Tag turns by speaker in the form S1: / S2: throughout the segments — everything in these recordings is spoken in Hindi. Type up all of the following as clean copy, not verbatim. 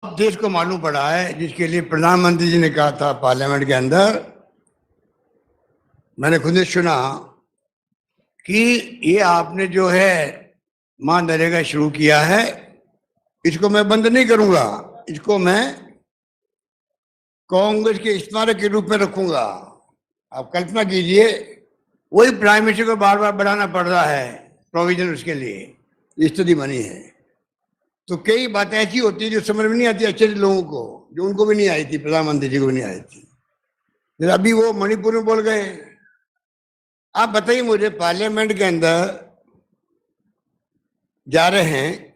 S1: देश को मालूम पड़ा है, जिसके लिए प्रधानमंत्री जी ने कहा था पार्लियामेंट के अंदर, मैंने खुद ने सुना कि ये आपने जो है मनरेगा शुरू किया है, इसको मैं बंद नहीं करूंगा, इसको मैं कांग्रेस के स्मारक के रूप में रखूंगा। आप कल्पना कीजिए, वही प्राइम मिनिस्टर को बार बार बढ़ाना पड़ रहा है प्रोविजन उसके लिए, स्थिति बनी है। तो कई बातें ऐसी होती है जो समझ में नहीं आती अच्छे लोगों को, जो उनको भी नहीं आई थी, प्रधानमंत्री जी को भी नहीं आई थी। फिर अभी वो मणिपुर में बोल गए। आप बताइए मुझे, पार्लियामेंट के अंदर जा रहे हैं,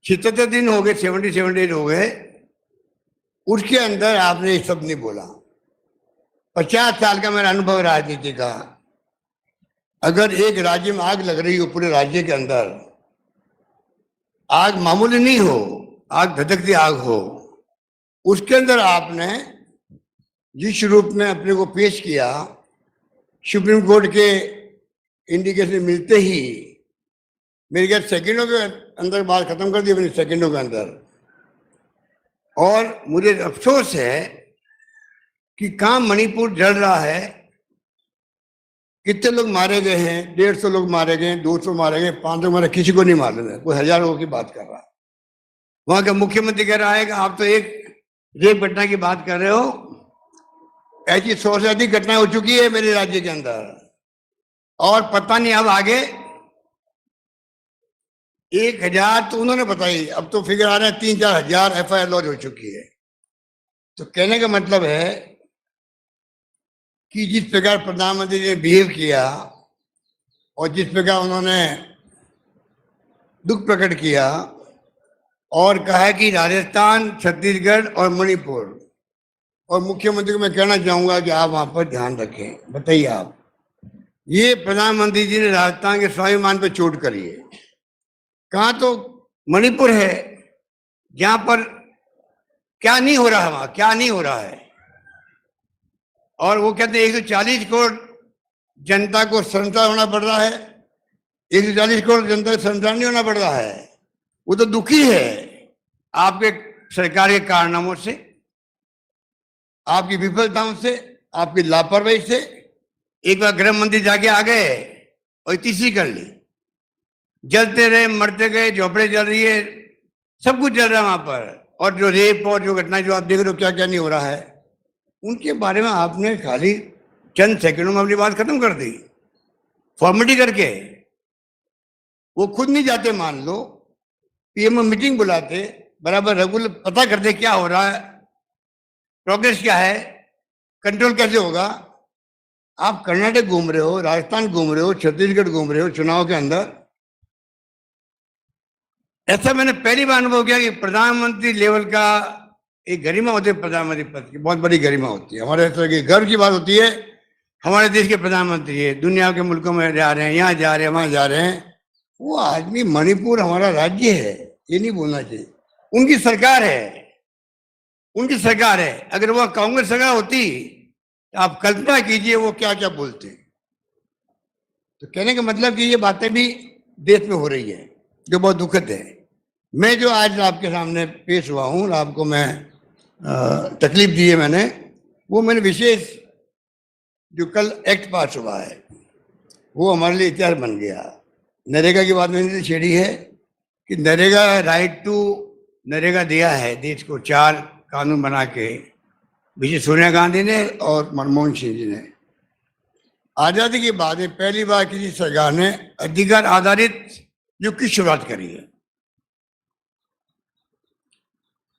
S1: 77 दिन हो गए, 77 डेज हो गए, उसके अंदर आपने ये सब नहीं बोला। 50 साल का मेरा अनुभव राजनीति का, अगर एक राज्य में आग लग रही हो, पूरे राज्य के अंदर आग मामूली नहीं हो, आग धधकती आग हो, उसके अंदर आपने जिस रूप में अपने को पेश किया, सुप्रीम कोर्ट के इंडिकेशन मिलते ही मेरे ख्याल सेकंडों के अंदर बात खत्म कर दी मैंने, सेकंडों के अंदर। और मुझे अफसोस है कि कहाँ मणिपुर जल रहा है, कितने लोग मारे गए हैं, 150 लोग मारे गए, 200 मारे गए, 500 मारे, किसी को नहीं मालूम है, कोई हजारों की बात कर रहा है। वहां का मुख्यमंत्री कह रहा है कि आप तो एक रेप घटना की बात कर रहे हो, ऐसी 100 से अधिक घटनाएं हो चुकी है मेरे राज्य के अंदर, और पता नहीं अब आगे 1000 तो उन्होंने बताई, अब तो फिगर आ रहे हैं 3-4 हजार FIR लॉन्च हो चुकी है। तो कहने का मतलब है कि जिस प्रकार प्रधानमंत्री ने बिहेव किया और जिस प्रकार उन्होंने दुख प्रकट किया और कहा कि राजस्थान, छत्तीसगढ़ और मणिपुर, और मुख्यमंत्री को मैं कहना चाहूंगा कि आप वहां पर ध्यान रखें। बताइए आप, ये प्रधानमंत्री जी ने राजस्थान के स्वाभिमान पर चोट करी है। कहाँ तो मणिपुर है जहां पर क्या नहीं हो रहा है, वहां क्या नहीं हो रहा है, और वो कहते हैं 140 करोड़ जनता को संचार होना पड़ रहा है। 140 करोड़ जनता को संचार नहीं होना पड़ रहा है, वो तो दुखी है आपके सरकार के कारनामों से, आपकी विफलताओं से, आपकी लापरवाही से। एक बार गृह मंत्री जाके आ गए और तीसरी कर ली, जलते रहे, मरते गए, झोपड़े जल रही है, सब कुछ जल रहा है वहां पर। और जो रेप और जो घटना जो आप देख रहे हो, क्या क्या नहीं हो रहा है, उनके बारे में आपने खाली चंद सेकंडों में अपनी बात खत्म कर दी, फॉर्मेलिटी करके। वो खुद नहीं जाते, मान लो PM मीटिंग बुलाते, बराबर रेगुलर पता करते क्या हो रहा है, प्रोग्रेस क्या है, कंट्रोल कैसे होगा। आप कर्नाटक घूम रहे हो, राजस्थान घूम रहे हो, छत्तीसगढ़ घूम रहे हो चुनाव के अंदर। ऐसा मैंने पहली बार अनुभव किया कि प्रधानमंत्री लेवल का एक गरिमा होती है, प्रधानमंत्री पद की बहुत बड़ी गरिमा होती है। हमारे तरह की गर्व की बात होती है, हमारे देश के प्रधानमंत्री है, दुनिया के मुल्कों में जा रहे हैं, यहाँ जा रहे हैं, वहां जा रहे हैं। वो आदमी, मणिपुर हमारा राज्य है, ये नहीं बोलना चाहिए, उनकी सरकार है, उनकी सरकार है। अगर वह कांग्रेस सरकार होती तो आप कल्पना कीजिए वो क्या क्या बोलते। तो कहने का मतलब कि ये बातें भी देश में हो रही है, जो बहुत दुखद है। मैं जो आज आपके सामने पेश हुआ हूँ, आपको मैं तकलीफ दी है मैंने, वो मैंने विशेष जो कल एक्ट पास हुआ है, वो हमारे लिए इतिहास बन गया। नरेगा की बात मैंने छेड़ी है कि नरेगा, राइट टू नरेगा दिया है देश को, 4 कानून बना के, विशेष सोनिया गांधी ने और मनमोहन सिंह जी ने। आजादी के बाद में पहली बार किसी सरकार ने अधिकार आधारित युग की शुरुआत करी है।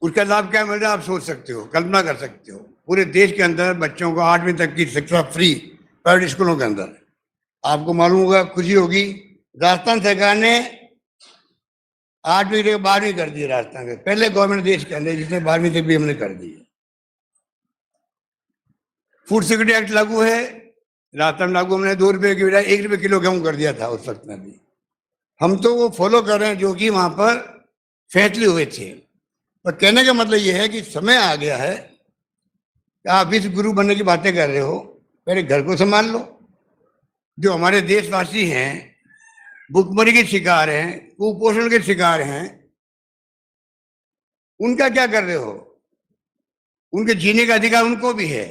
S1: उसका लाभ क्या मिल रहा है आप सोच सकते हो, कल्पना कर सकते हो। पूरे देश के अंदर बच्चों को 8वीं तक की शिक्षा फ्री प्राइवेट स्कूलों के अंदर। आपको मालूम होगा, खुशी होगी, राजस्थान सरकार ने 8वीं से 12वीं कर दी। राजस्थान के पहले गवर्नमेंट देश के अंदर जिसने 12वीं तक भी हमने कर दी। फूड सिक्योरिटी एक्ट लागू है, राजस्थान लागू हमने 2 रुपए की बजाय 1 रुपए किलो गेहूं कर दिया था उस वक्त में भी। हम तो वो फॉलो कर रहे हैं जो कि वहां पर फैसले हुए थे। पर कहने का मतलब ये है कि समय आ गया है, आप विश्व गुरु बनने की बातें कर रहे हो, पहले घर को संभाल लो। जो हमारे देशवासी हैं, भुखमरी के शिकार हैं, कुपोषण के शिकार हैं, उनका क्या कर रहे हो? उनके जीने का अधिकार उनको भी है।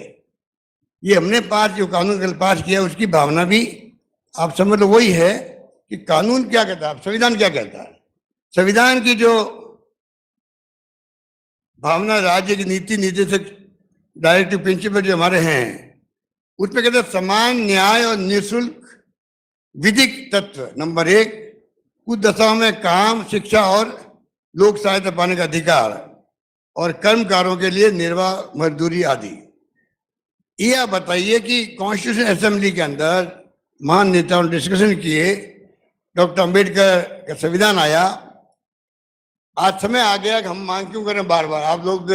S1: ये हमने पास जो कानून कल पास किया उसकी भावना भी आप समझ लो वही है कि कानून क्या कहता है, संविधान क्या कहता है। संविधान की जो भावना, राज्य की नीति निर्देशक डायरेक्टिव प्रिंसिपल जो हमारे हैं, उसमें कहते हैं समान न्याय और निःशुल्क विधिक तत्व नंबर 1, कुछ दशाओं में काम, शिक्षा और लोक सहायता पाने का अधिकार और कर्मकारों के लिए निर्वाह मजदूरी आदि। ये आप बताइए कि कॉन्स्टिट्यूशन असेंबली के अंदर महान नेताओं ने डिस्कशन किए, डॉक्टर अंबेडकर का संविधान आया, आज समय आ गया कि हम मांग क्यों करें बार बार। आप लोग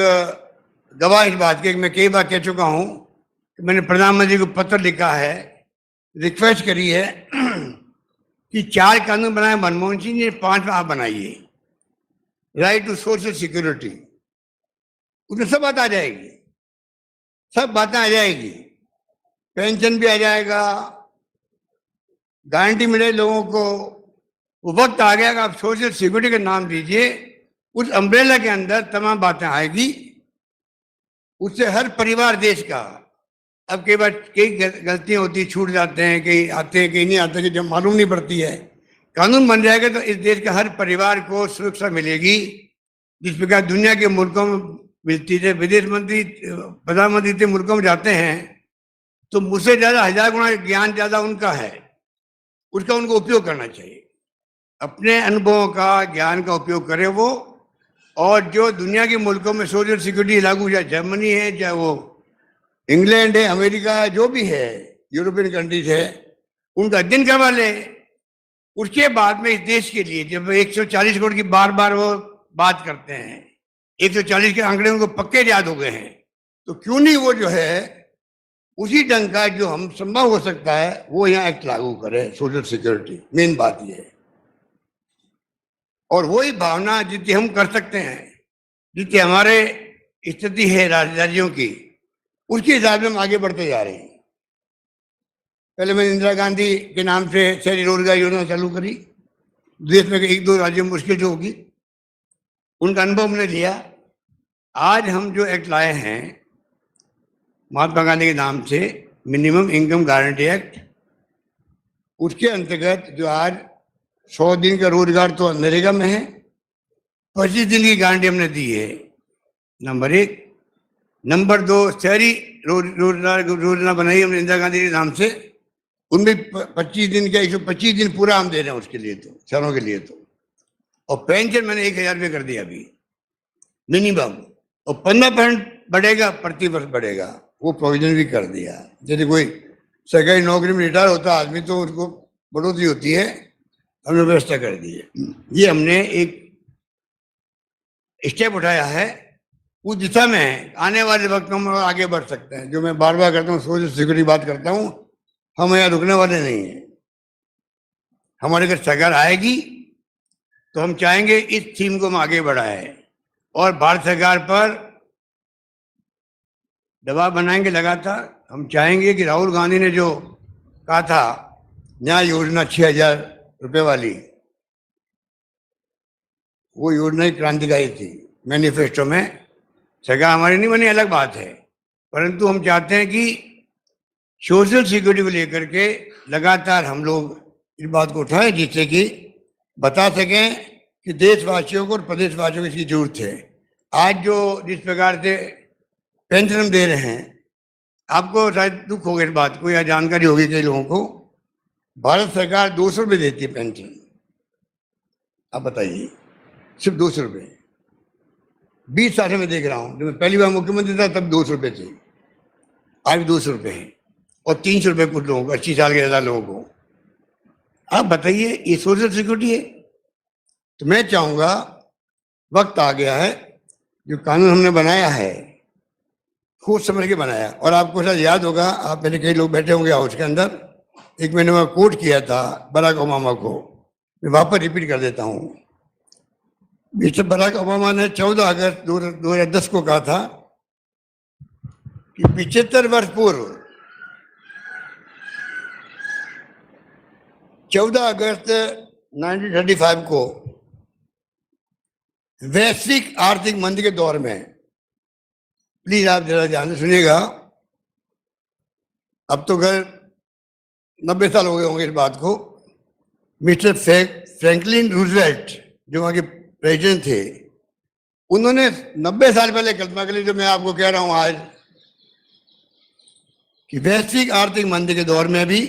S1: गवाह इस बात के, मैं कई बार कह चुका हूं कि मैंने प्रधानमंत्री को पत्र लिखा है, रिक्वेस्ट करी है कि 4 कानून बनाए मनमोहन सिंह जी, 5 आप बनाइए। राइट टू सोशल सिक्योरिटी, उसमें सब बात आ जाएगी, सब बातें आ जाएगी, पेंशन भी आ जाएगा, गारंटी मिले लोगों को। वो वक्त आ गया कि आप सोशल सिक्योरिटी का नाम दीजिए, उस अम्ब्रेला के अंदर तमाम बातें आएगी, उससे हर परिवार देश का। अब कई बार कई गलतियां होती, छूट जाते हैं, कहीं आते हैं कहीं नहीं आते, कि जब मालूम नहीं पड़ती है। कानून बन जाएगा तो इस देश का हर परिवार को सुरक्षा मिलेगी, जिस प्रकार दुनिया के मुल्कों में मिलती है। विदेश मंत्री, प्रधानमंत्री इतने मुल्कों में जाते हैं तो मुझसे ज्यादा 1000 गुना ज्ञान ज्यादा उनका है, उसका उनको उपयोग करना चाहिए। अपने अनुभवों का, ज्ञान का उपयोग करें वो। और जो दुनिया के मुल्कों में सोशल सिक्योरिटी लागू, चाहे जर्मनी है, चाहे वो इंग्लैंड है, अमेरिका है, जो भी है, यूरोपियन कंट्रीज है, उनका अध्ययन करवा ले। उसके बाद में इस देश के लिए जब 140 करोड़ की बार बार वो बात करते हैं, 140 के आंकड़े उनको पक्के याद हो गए हैं, तो क्यों नहीं वो जो है उसी ढंग का जो हम संभव हो सकता है वो यहाँ एक्ट लागू करे, सोशल सिक्योरिटी। मेन बात ये है। और वही भावना जितनी हम कर सकते हैं, जितनी हमारे स्थिति है राज्यों की, उसके हिसाब से हम आगे बढ़ते जा रहे हैं। पहले मैंने इंदिरा गांधी के नाम से शहरी रोजगार योजना चालू करी, देश में 1-2 राज्यों में मुश्किल जो होगी, उनका अनुभव हमने लिया। आज हम जो एक्ट लाए हैं महात्मा गांधी के नाम से, मिनिमम इनकम गारंटी एक्ट, उसके अंतर्गत जो आज 100 दिन का रोजगार तो नरेगा में है, 25 दिन की गारंटी हमने दी है, नंबर 1। नंबर 2, शहरी रोजगार योजना बनाई हमने इंदिरा गांधी के नाम से, उनमें 25 दिन का 125 दिन पूरा हम दे रहे हैं उसके लिए, तो शहरों के लिए तो। और पेंशन मैंने 1000 रुपये कर दिया अभी मिनिमम, और 15% बढ़ेगा, प्रति वर्ष बढ़ेगा, वो प्रोविजन भी कर दिया। जैसे कोई सरकारी नौकरी में रिटायर होता आदमी तो उसको बढ़ोतरी होती है, हमने व्यवस्था कर दी है। ये हमने एक स्टेप उठाया है, उस दिशा में आने वाले वक्त में हम आगे बढ़ सकते हैं। जो मैं बार बार करता हूँ, सोशल सिक्योरिटी बात करता हूँ, हम यहाँ रुकने वाले नहीं हैं। हमारे घर सरकार आएगी तो हम चाहेंगे इस थीम को हम आगे बढ़ाएं, और भारत सरकार पर दबाव बनाएंगे लगातार। हम चाहेंगे कि राहुल गांधी ने जो कहा था न्याय योजना 6000 रुपये वाली, वो योजना ही क्रांतिकारी थी। मैनिफेस्टो में सरकार हमारी नहीं बनी, अलग बात है, परंतु हम चाहते हैं कि सोशल सिक्योरिटी को लेकर के लगातार हम लोग इस बात को उठाएं, जिससे कि बता सकें कि देशवासियों को और प्रदेशवासियों को इसकी जरूरत है। आज जो जिस प्रकार से पेंशन हम दे रहे हैं, आपको शायद दुख होगा इस बात को या जानकारी होगी कई लोगों को, भारत सरकार 200 रुपये देती है पेंशन। आप बताइए, सिर्फ 200 रुपये। 20 साल से मैं देख रहा हूँ, जब मैं पहली बार मुख्यमंत्री था तब 200 रुपये थे, आज 200 रुपये हैं, और 300 रुपये कुछ लोगों को, 80 साल के ज़्यादा लोगों को। आप बताइए, ये सोशल सिक्योरिटी है? तो मैं चाहूँगा वक्त आ गया है, जो कानून हमने बनाया है सोच समझ के बनाया। और आपको शायद याद होगा, आप पहले कई लोग बैठे होंगे हाउस के अंदर, एक मैंने वहाँ कोट किया था बराक ओबामा को, मैं वापस रिपीट कर देता हूँ। मिस्टर बराक ओबामा ने 14 अगस्त 2010 को कहा था कि 75 वर्ष पूर्व 14 अगस्त 1935 को वैश्विक आर्थिक मंदी के दौर में, प्लीज आप जरा ध्यान से सुनिएगा, अब तो खैर 90 साल हो गए होंगे इस बात को, मिस्टर फ्रैंकलिन रूजवेल्ट जो वहां के प्रेसिडेंट थे, उन्होंने 90 साल पहले कल्पना करी, जो मैं आपको कह रहा हूं आज, कि वैश्विक आर्थिक मंदी के दौर में भी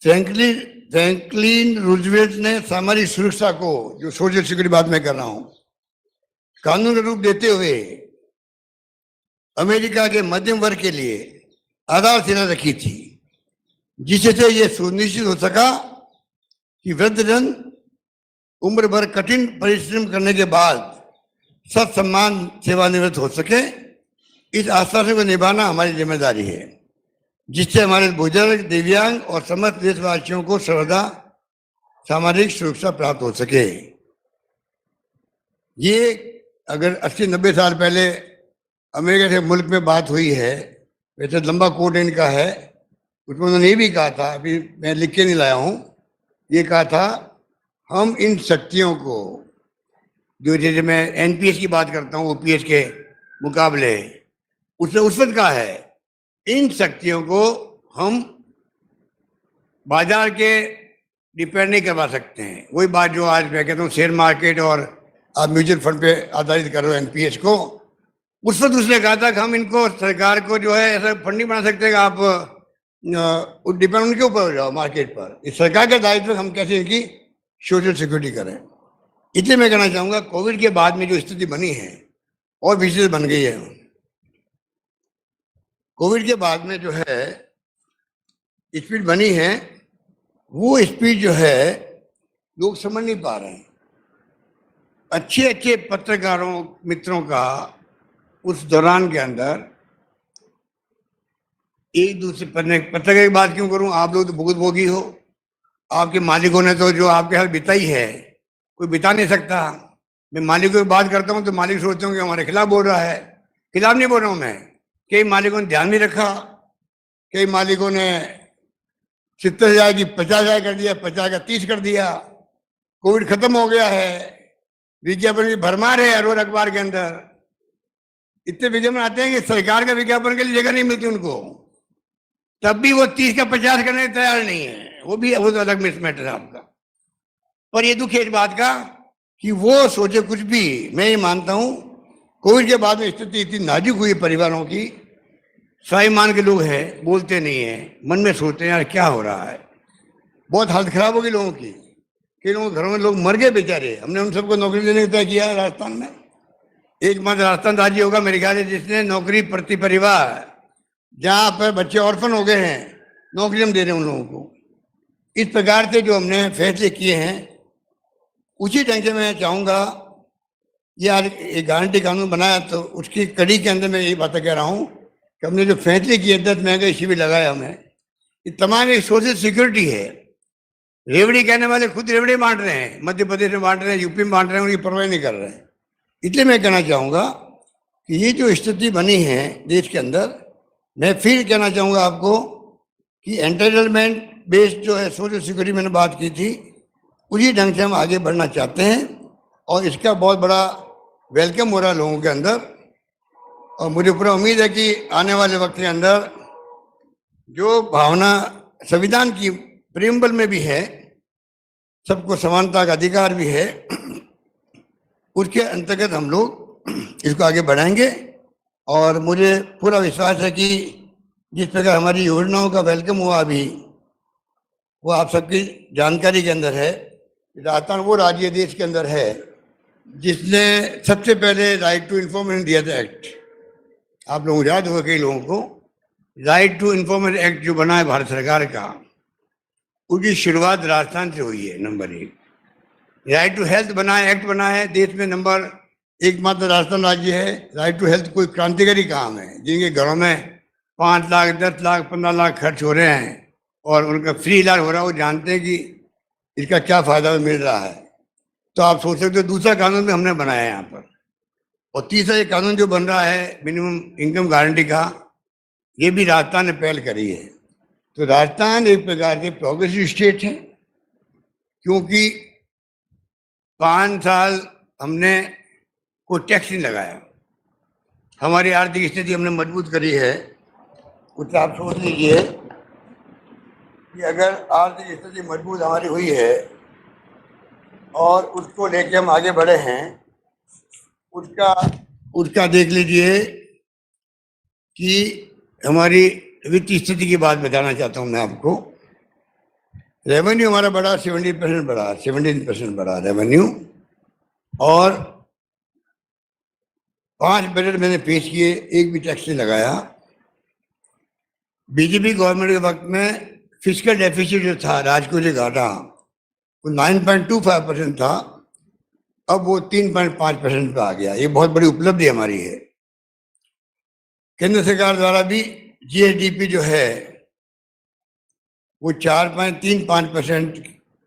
S1: फ्रैंकलिन रूजवेल्ट ने सामाजिक सुरक्षा को, जो सोशल सिक्योरिटी बात मैं कर रहा हूं, कानून रूप देते हुए अमेरिका के मध्यम वर्ग के लिए आधारशिला रखी थी, जिससे यह सुनिश्चित हो सका कि वृद्धजन उम्र भर कठिन परिश्रम करने के बाद सत्सम्मान सेवानिवृत्त हो सके। इस आश्वासन को निभाना हमारी जिम्मेदारी है, जिससे हमारे बुजुर्ग, दिव्यांग और समस्त देशवासियों को सर्वदा सामाजिक सुरक्षा प्राप्त हो सके। ये अगर 80-90 साल पहले अमेरिका के मुल्क में बात हुई है, वैसे लंबा कोट इनका है, उसमें उन्होंने ये भी कहा था, अभी मैं लिख के नहीं लाया हूँ, ये कहा था हम इन शक्तियों को, जो जैसे मैं एनपीएस की बात करता हूँ ओपीएस के मुकाबले, उसने उस वक्त कहा है, इन शक्तियों को हम बाजार के डिपेंड नहीं करवा सकते हैं। वही बात जो आज मैं कहता हूँ शेयर मार्केट और आप म्यूचुअल फंड पे आधारित करो एनपीएस को, उस वक्त उसने कहा था कि हम इनको, सरकार को जो है ऐसा फंड नहीं बना सकते कि आप डिपेंड उनके ऊपर हो जाओ मार्केट पर। इस सरकार के दायित्व हम कैसे इनकी सोशल सिक्योरिटी करें। इसलिए मैं कहना चाहूँगा, कोविड के बाद में जो स्थिति बनी है और विशेष बन गई है, कोविड के बाद में जो है स्पीड बनी है, वो स्पीड जो है लोग समझ नहीं पा रहे हैं। अच्छे अच्छे पत्रकारों मित्रों का उस दौरान के अंदर एक दूसरे पत्रकार की बात क्यों करूं, आप लोग तो भुगतभोगी हो, आपके मालिकों ने तो जो आपके साथ बिताई है कोई बिता नहीं सकता। मैं मालिकों की बात करता हूं तो मालिक सोचते हूँ कि हमारे खिलाफ बोल रहा है, खिलाफ नहीं बोल रहा हूं मैं। कई मालिकों ने ध्यान नहीं रखा, कई मालिकों ने 70,000 की 50,000 कर दिया, 50 का 30 कर दिया। कोविड खत्म हो गया है, विज्ञापन की भरमार है रोज अखबार के अंदर, इतने विज्ञापन आते हैं कि सरकार का विज्ञापन के लिए जगह नहीं मिलती उनको, तब भी वो 30 का 50 करने तैयार नहीं है। वो तो अलग मिसमैटर है आपका। पर ये दुख है इस बात का कि वो सोचे कुछ भी। मैं ये मानता हूं कोविड के बाद में स्थिति इतनी नाजुक हुई परिवारों की, स्वाभिमान के लोग हैं, बोलते नहीं है, मन में सोचते हैं यार क्या हो रहा है। बहुत हालत खराब होगी लोगों की, कई लोगों के घरों में लोग मर गए बेचारे। हमने उन सबको नौकरी देने का तय किया है राजस्थान में। एकमात्र राजस्थान राज्य होगा मेरे ख्याल है जिसने नौकरी प्रति परिवार, जहाँ पर बच्चे ऑर्फन हो गए हैं, नौकरी हम दे रहे हैं उन लोगों को। इस प्रकार से जो हमने फैसले किए हैं उसी ढंग से मैं चाहूँगा, ये आज एक गारंटी कानून बनाया तो उसकी कड़ी के अंदर मैं यही बातें कह रहा हूँ कि हमने जो फैसले किए 10 महंगे शिविर लगाया हमें, ये तमाम एक सोशल सिक्योरिटी है। रेवड़ी कहने वाले खुद रेवड़ी बांट रहे हैं, मध्य प्रदेश में बांट रहे हैं, यूपी में बांट रहे हैं, उनकी परवाह नहीं कर रहे हैं। इसलिए मैं कहना चाहूँगा कि ये जो स्थिति बनी है देश के अंदर, मैं फिर कहना चाहूँगा आपको कि एंटाइटलमेंट बेस्ड जो है सोशल सिक्योरिटी मैंने बात की थी, उसी ढंग से हम आगे बढ़ना चाहते हैं और इसका बहुत बड़ा वेलकम हो रहा है लोगों के अंदर। और मुझे पूरा उम्मीद है कि आने वाले वक्त के अंदर जो भावना संविधान की प्रियम्बल में भी है, सबको समानता का अधिकार भी है, उसके अंतर्गत हम लोग इसको आगे बढ़ाएंगे। और मुझे पूरा विश्वास है कि जिस प्रकार हमारी योजनाओं का वेलकम हुआ अभी, वो आप सबकी जानकारी के अंदर है। राजस्थान वो राज्य देश के अंदर है जिसने सबसे पहले राइट टू इन्फॉर्मेशन दिया था एक्ट। आप लोगों को याद होगा कई लोगों को, राइट टू इन्फॉर्मेशन एक्ट जो बना है भारत सरकार का, उसकी शुरुआत राजस्थान से हुई है। नंबर 1 राइट टू हेल्थ बना है, एक्ट बना है, देश में नंबर 1 मात्र राजस्थान राज्य है। राइट टू हेल्थ कोई क्रांतिकारी काम है, जिनके घरों में 5 लाख 10 लाख 15 लाख खर्च हो रहे हैं और उनका फ्री इलाज हो रहा है, वो जानते हैं कि इसका क्या फायदा मिल रहा है। तो आप सोच सकते हो दूसरा कानून भी हमने बनाया है यहाँ पर। और तीसरा ये कानून जो बन रहा है मिनिमम इनकम गारंटी का, ये भी राजस्थान ने पहल करी है। तो राजस्थान एक प्रकार से प्रोग्रेसिव स्टेट है, क्योंकि 5 साल हमने कोई टैक्स नहीं लगाया, हमारी आर्थिक स्थिति हमने मजबूत करी है। कुछ आप सोच लीजिए कि अगर आर्थिक स्थिति मजबूत हमारी हुई है और उसको लेके हम आगे बढ़े हैं, उसका उसका देख लीजिए कि हमारी वित्तीय स्थिति की बात बताना चाहता हूं मैं आपको। रेवेन्यू हमारा बढ़ा 17% बढ़ा, 17% बढ़ा रेवेन्यू, और 5 बजट मैंने पेश किए, एक भी टैक्स नहीं लगाया। बीजेपी गवर्नमेंट के वक्त में फिजिकल डेफिसिट जो था, राजकोषीय घाटा, वो 9.25% था, अब वो 3.5% पे आ गया। ये बहुत बड़ी उपलब्धि हमारी है। केंद्र सरकार द्वारा भी जीएसडीपी जो है वो 4.35%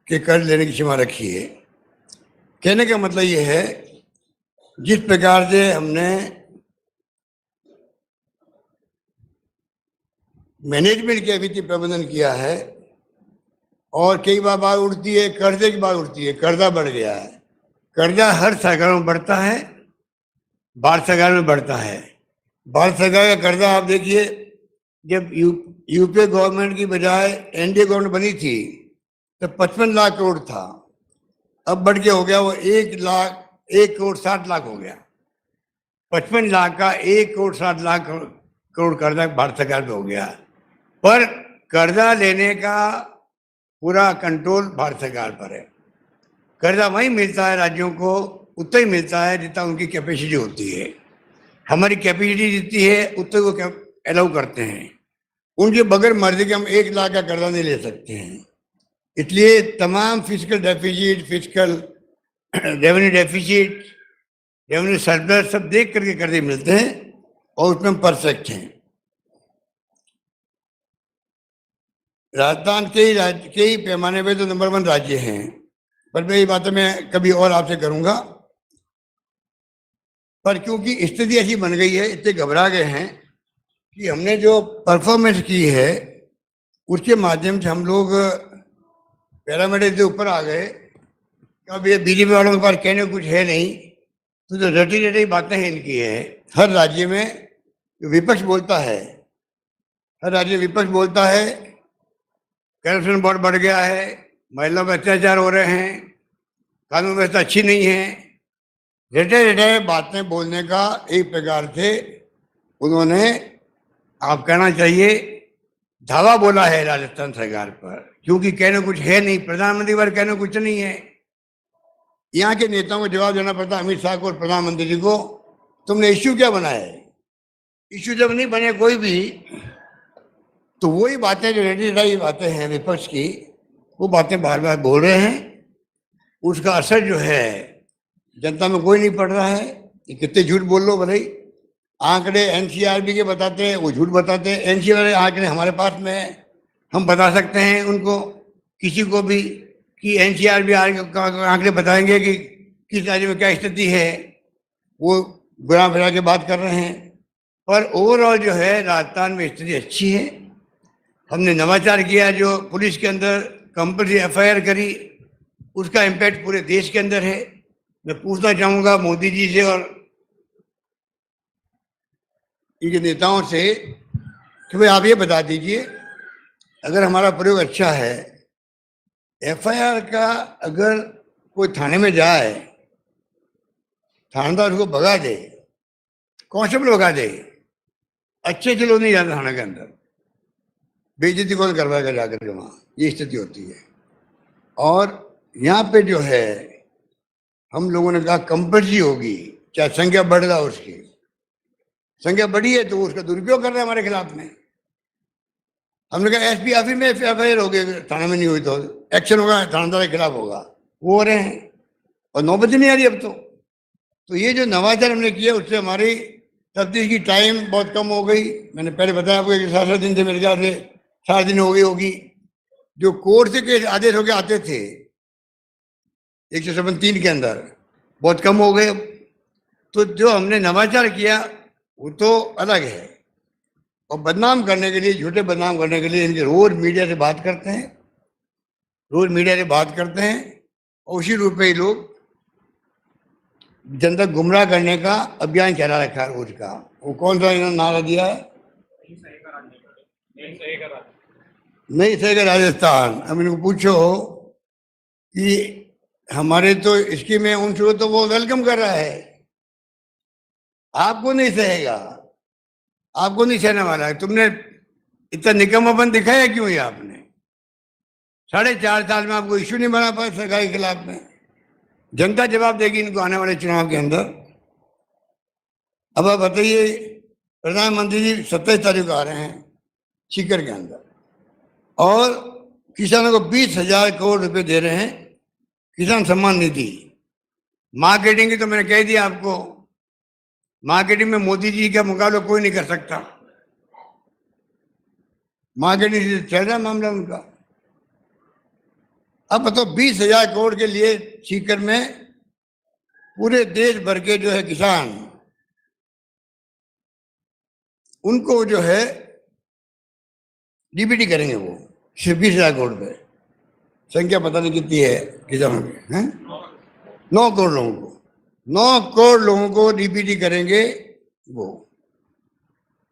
S1: के कर्ज लेने की सीमा रखी है। कहने का मतलब ये है, जिस प्रकार से हमने मैनेजमेंट किया, वित्तीय प्रबंधन किया है, और कई बार बात उठती है कर्जे की बात उठती है, कर्जा बढ़ गया है। कर्जा हर सरकार में बढ़ता है, भारत सरकार में बढ़ता है। भारत सरकार का कर्जा आप देखिए, जब यूपीए गवर्नमेंट की बजाय एनडीए गवर्नमेंट बनी थी तो 55 लाख करोड़ था, अब बढ़ के हो गया वो 1,60,00,000 हो गया। 55 लाख का 1,60,00,000 करोड़ कर्जा भारत सरकार पे हो गया। पर कर्जा लेने का पूरा कंट्रोल भारत सरकार पर है। कर्जा वही मिलता है राज्यों को, उतना ही मिलता है जितना उनकी कैपेसिटी होती है। हमारी कैपेसिटी जितनी है उतना वो अलाउ करते हैं। उनके बगैर मर्जी के हम 1 लाख का कर्जा नहीं ले सकते हैं। इसलिए तमाम physical deficit, physical revenue deficit, revenue surplus सब देख करके कर्जे मिलते हैं और उसमें हम परफेक्ट हैं। राजस्थान कई पैमाने पे तो नंबर 1 राज्य हैं, पर मैं ये बातें मैं कभी और आपसे करूंगा। पर क्योंकि स्थिति ऐसी बन गई है, इतने घबरा गए हैं कि हमने जो परफॉर्मेंस की है उसके माध्यम से हम लोग पैरामीटर से ऊपर आ गए। अब ये बीजेपी वालों के पास कहने को कुछ है नहीं, तो जो रटी रटी बातें हैं इनकी है। हर राज्य में विपक्ष बोलता है, हर राज्य में विपक्ष बोलता है करप्शन बहुत बढ़ गया है, महिलाओं पर अत्याचार हो रहे हैं, कानून व्यवस्था अच्छी नहीं है। रटे रटे बातें बोलने का एक प्रकार से उन्होंने, आप कहना चाहिए, धावा बोला है राजस्थान सरकार पर, क्योंकि कहने कुछ है नहीं। प्रधानमंत्री पर कहने कुछ नहीं है। यहाँ के नेताओं को जवाब देना पड़ता अमित शाह को और प्रधानमंत्री जी को, तुमने इश्यू क्या बनाया है? इश्यू जब नहीं बने कोई भी, तो वही बातें जो रेडी रटाई बातें हैं विपक्ष की, वो बातें बार बार बोल रहे हैं। उसका असर जो है जनता में कोई नहीं पड़ रहा है। ये कितने झूठ बोल लो भाई, आंकड़े एनसीआरबी के बताते हैं, वो झूठ बताते हैं। एनसीआरबी आंकड़े हमारे पास में है, हम बता सकते हैं उनको, किसी को भी, कि एनसीआरबी आंकड़े बताएंगे कि किस राज्य में क्या स्थिति है। वो गुना फिरा के बात कर रहे हैं, पर ओवरऑल जो है राजस्थान में स्थिति अच्छी है। हमने नवाचार किया, जो पुलिस के अंदर कंपल्सरी एफआईआर करी, उसका इम्पैक्ट पूरे देश के अंदर है। मैं पूछना चाहूंगा मोदी जी से और इनके नेताओं से कि भाई आप ये बता दीजिए, अगर हमारा प्रयोग अच्छा है, एफआईआर का अगर कोई थाने में जाए, थानेदार उसको भगा दे, कांस्टेबल भगा दे, अच्छे से लोग नहीं जाते थाने के अंदर, बेइज्जती कौन करवाएगा जाकर के वहां, ये स्थिति होती है। और यहाँ पे जो है हम लोगों ने कहा कंपल्सरी होगी, चाहे संख्या बढ़ रहा हो, उसकी संख्या बढ़ी है तो उसका दुरुपयोग कर रहे हैं हमारे खिलाफ में। हमने कहा एसपी ऑफिस में एफआईआर हो गई, थाने में नहीं हुई तो एक्शन होगा, थानेदार के खिलाफ होगा, वो हो रहे हैं और नौबत नहीं आ रही अब तो ये जो नवाचार हमने किया उससे हमारी तफ्तीश की टाइम बहुत कम हो गई। मैंने पहले बताया आपको कि 7 दिन से मेरे ख्याल से 4 दिन हो गई होगी। जो कोर्ट से केस आदेश होके आते थे 173 के अंदर, बहुत कम हो गए। तो जो हमने नवाचार किया वो तो अलग है। और बदनाम करने के लिए, झूठे बदनाम करने के लिए इनके रोज मीडिया से बात करते हैं, रोज मीडिया से बात करते हैं, और उसी रूप में ही लोग जनता गुमराह करने का अभियान चला रखा है रोज का। वो कौन सा इन्होंने नारा दिया है? नहीं सहेगा राजस्थान। अब इनको पूछो कि हमारे तो स्कीम है उनको तो वो वेलकम कर रहा है, आपको नहीं सहेगा, आपको नहीं सहने वाला है। तुमने इतना निकम्मापन दिखाया क्यों है आपने? 4.5 साल में आपको इश्यू नहीं बना पाया सरकार के खिलाफ में। जनता जवाब देगी इनको आने वाले चुनाव के अंदर। अब आप बताइए, प्रधानमंत्री जी 27 तारीख को आ रहे हैं सीकर के अंदर, और किसानों को 20,000 करोड़ रुपए दे रहे हैं किसान सम्मान निधि। मार्केटिंग की तो मैंने कह दिया आपको, मार्केटिंग में मोदी जी का मुकाबला कोई नहीं कर सकता। मार्केटिंग से चल रहा मामला उनका। अब बताओ 20,000 करोड़ के लिए सीकर में पूरे देश भर के जो है किसान, उनको जो है डीबीटी करेंगे वो सिर्फ 20,000 करोड़ पे। संख्या पता नहीं कितनी है किसानों की, हैं? 9 करोड़ लोगों को, 9 करोड़ लोगों को डीबीटी करेंगे वो।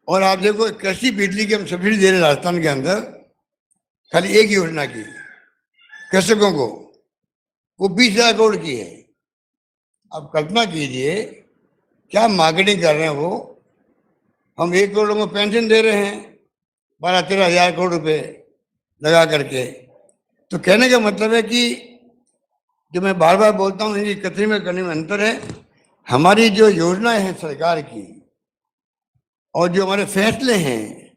S1: और आप देखो कृषि बिजली की हम सब्सिडी दे रहे हैं राजस्थान के अंदर, खाली एक योजना की कृषकों को, वो 20,000 करोड़ की है। अब कल्पना कीजिए क्या मार्केटिंग कर रहे हैं वो। हम 1 करोड़ लोगों को पेंशन दे रहे हैं 12-13 हजार करोड़ रुपए लगा करके। तो कहने का मतलब है कि जो मैं बार बार बोलता हूँ, इनकी कथनी में करने में अंतर है। हमारी जो योजनाएं हैं सरकार की और जो हमारे फैसले हैं,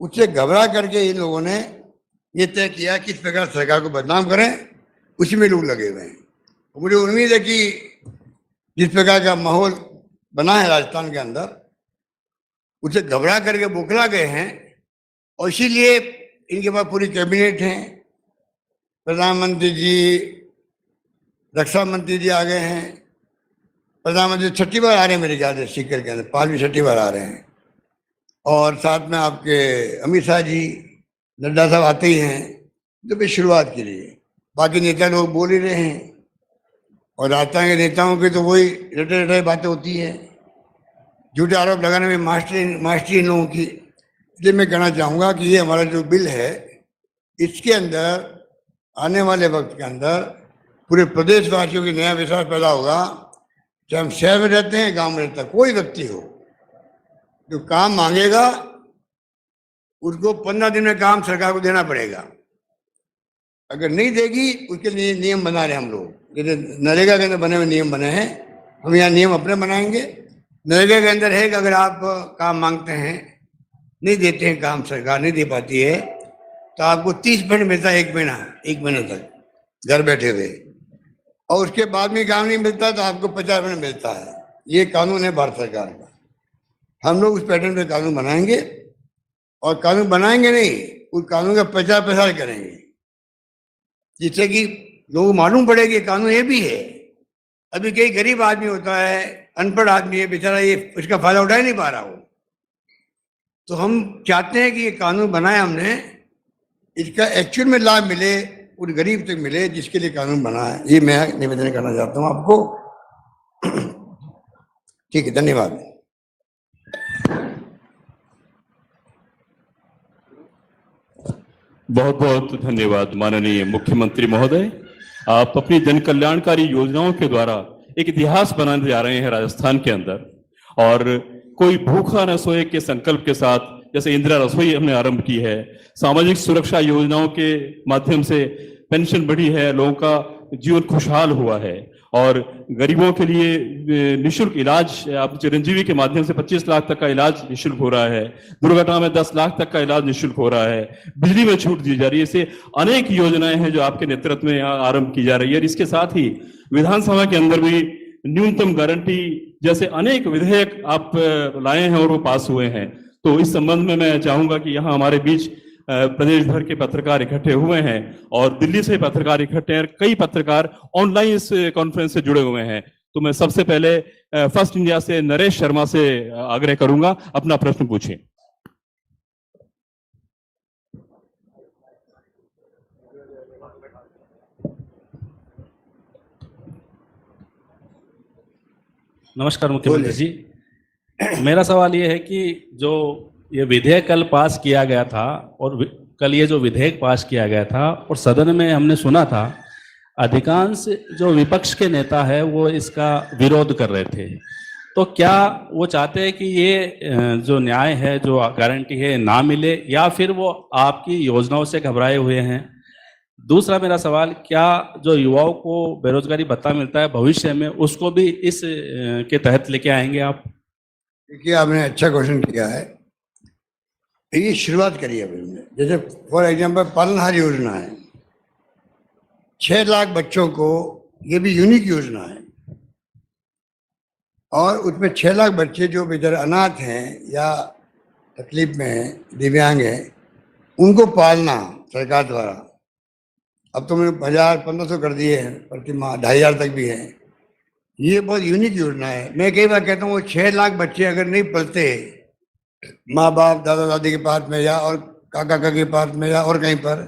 S1: उससे घबरा करके इन लोगों ने ये तय किया किस प्रकार सरकार को बदनाम करें, उसी में लोग लगे हुए हैं। मुझे उम्मीद है कि जिस प्रकार का माहौल बना है राजस्थान के अंदर, उसे घबरा करके बौखला गए हैं, और इसीलिए इनके पास पूरी कैबिनेट है। प्रधानमंत्री जी, रक्षा मंत्री जी आ गए हैं। प्रधानमंत्री 6ठी बार आ रहे हैं मेरे ख्याल से सीकर के अंदर, 5वीं-6ठी बार आ रहे हैं। और साथ में आपके अमित शाह जी, नड्डा साहब आते ही हैं तो भी शुरुआत के लिए। बाकी नेता लोग बोल ही रहे हैं, और राजस्थान के नेताओं की तो वही रटे रटे बातें होती है, झूठे आरोप लगाने में मास्टरी इन लोगों की। इसलिए मैं कहना चाहूँगा कि ये हमारा जो बिल है, इसके अंदर आने वाले वक्त के अंदर पूरे प्रदेशवासियों की नया विश्वास पैदा होगा। चाहे हम शहर में रहते हैं, गांव में रहता है, कोई व्यक्ति हो जो काम मांगेगा, उसको 15 दिन में काम सरकार को देना पड़ेगा। अगर नहीं देगी, उसके लिए नियम बना रहे हम लोग। जैसे नरेगा के अंदर बने हुए नियम बने हैं, हम यहाँ नियम अपने बनाएंगे। नरेगा के अंदर है कि अगर आप काम मांगते हैं, नहीं देते हैं काम, सरकार नहीं दे पाती है, तो आपको 30% मिलता है 1 महीने तक घर बैठे हुए। और उसके बाद में काम नहीं मिलता तो आपको 50% मिलता है। ये कानून है भारत सरकार का। हम लोग उस पैटर्न पे कानून बनाएंगे, और कानून बनाएंगे नहीं, उस कानून का प्रचार प्रसार करेंगे, जिससे कि लोगों को मालूम पड़े कि कानून ये भी है। अभी कई गरीब आदमी होता है, अनपढ़ आदमी है बेचारा, ये इसका फायदा उठा ही नहीं पा रहा हो। तो हम चाहते हैं कि ये कानून बनाया हमने, इसका एक्चुअल में लाभ मिले, उस गरीब तक मिले जिसके लिए कानून बना है। ये मैं निवेदन करना चाहता हूँ आपको। ठीक है, धन्यवाद।
S2: बहुत बहुत धन्यवाद माननीय मुख्यमंत्री महोदय। आप अपनी जन कल्याणकारी योजनाओं के द्वारा एक इतिहास बनाने जा रहे हैं राजस्थान के अंदर, और कोई भूखा न सोए के संकल्प के साथ, जैसे इंदिरा रसोई हमने आरंभ की है, सामाजिक सुरक्षा योजनाओं के माध्यम से पेंशन बढ़ी है, लोगों का जीवन खुशहाल हुआ है, और गरीबों के लिए निःशुल्क इलाज, आप चिरंजीवी के माध्यम से 25 लाख तक का इलाज निःशुल्क हो रहा है, दुर्घटना में 10 लाख तक का इलाज निःशुल्क हो रहा है, बिजली में छूट दी जा रही है। ऐसे अनेक योजनाएं हैं जो आपके नेतृत्व में आरंभ की जा रही है। और इसके साथ ही विधानसभा के अंदर भी न्यूनतम गारंटी जैसे अनेक विधेयक आप लाए हैं और वो पास हुए हैं। तो इस संबंध में मैं चाहूंगा कि यहाँ हमारे बीच प्रदेश भर के पत्रकार इकट्ठे हुए हैं, और दिल्ली से पत्रकार इकट्ठे हैं, कई पत्रकार ऑनलाइन इस कॉन्फ्रेंस से जुड़े हुए हैं। तो मैं सबसे पहले फर्स्ट इंडिया से नरेश शर्मा से आग्रह करूंगा, अपना प्रश्न पूछिए।
S3: नमस्कार मुख्यमंत्री जी। मेरा सवाल ये है कि जो ये विधेयक कल पास किया गया था और कल ये जो विधेयक पास किया गया था और सदन में हमने सुना था, अधिकांश जो विपक्ष के नेता है वो इसका विरोध कर रहे थे। तो क्या वो चाहते हैं कि ये जो न्याय है, जो गारंटी है, ना मिले, या फिर वो आपकी योजनाओं से घबराए हुए हैं? दूसरा मेरा सवाल, क्या जो युवाओं को बेरोजगारी भत्ता मिलता है भविष्य में, उसको भी इस के तहत लेके आएंगे आप?
S1: देखिए, आपने अच्छा क्वेश्चन किया है। ये शुरुआत करी है अभी हमने। जैसे फॉर एग्जाम्पल पालनहार योजना है, 6 लाख बच्चों को, ये भी यूनिक योजना है, और उसमें 6 लाख बच्चे जो बेचारे अनाथ हैं या तकलीफ में हैं, दिव्यांग हैं, उनको पालना सरकार द्वारा। अब तो मैंने 1000-1500 कर दिए हैं प्रति माह, 2500 तक भी है। ये बहुत यूनिक योजना है। मैं कई बार कहता हूँ, वो 6 लाख बच्चे अगर नहीं पलते माँ बाप दादा दादी के पास में, या और काका काकी के पास में, या और कहीं पर,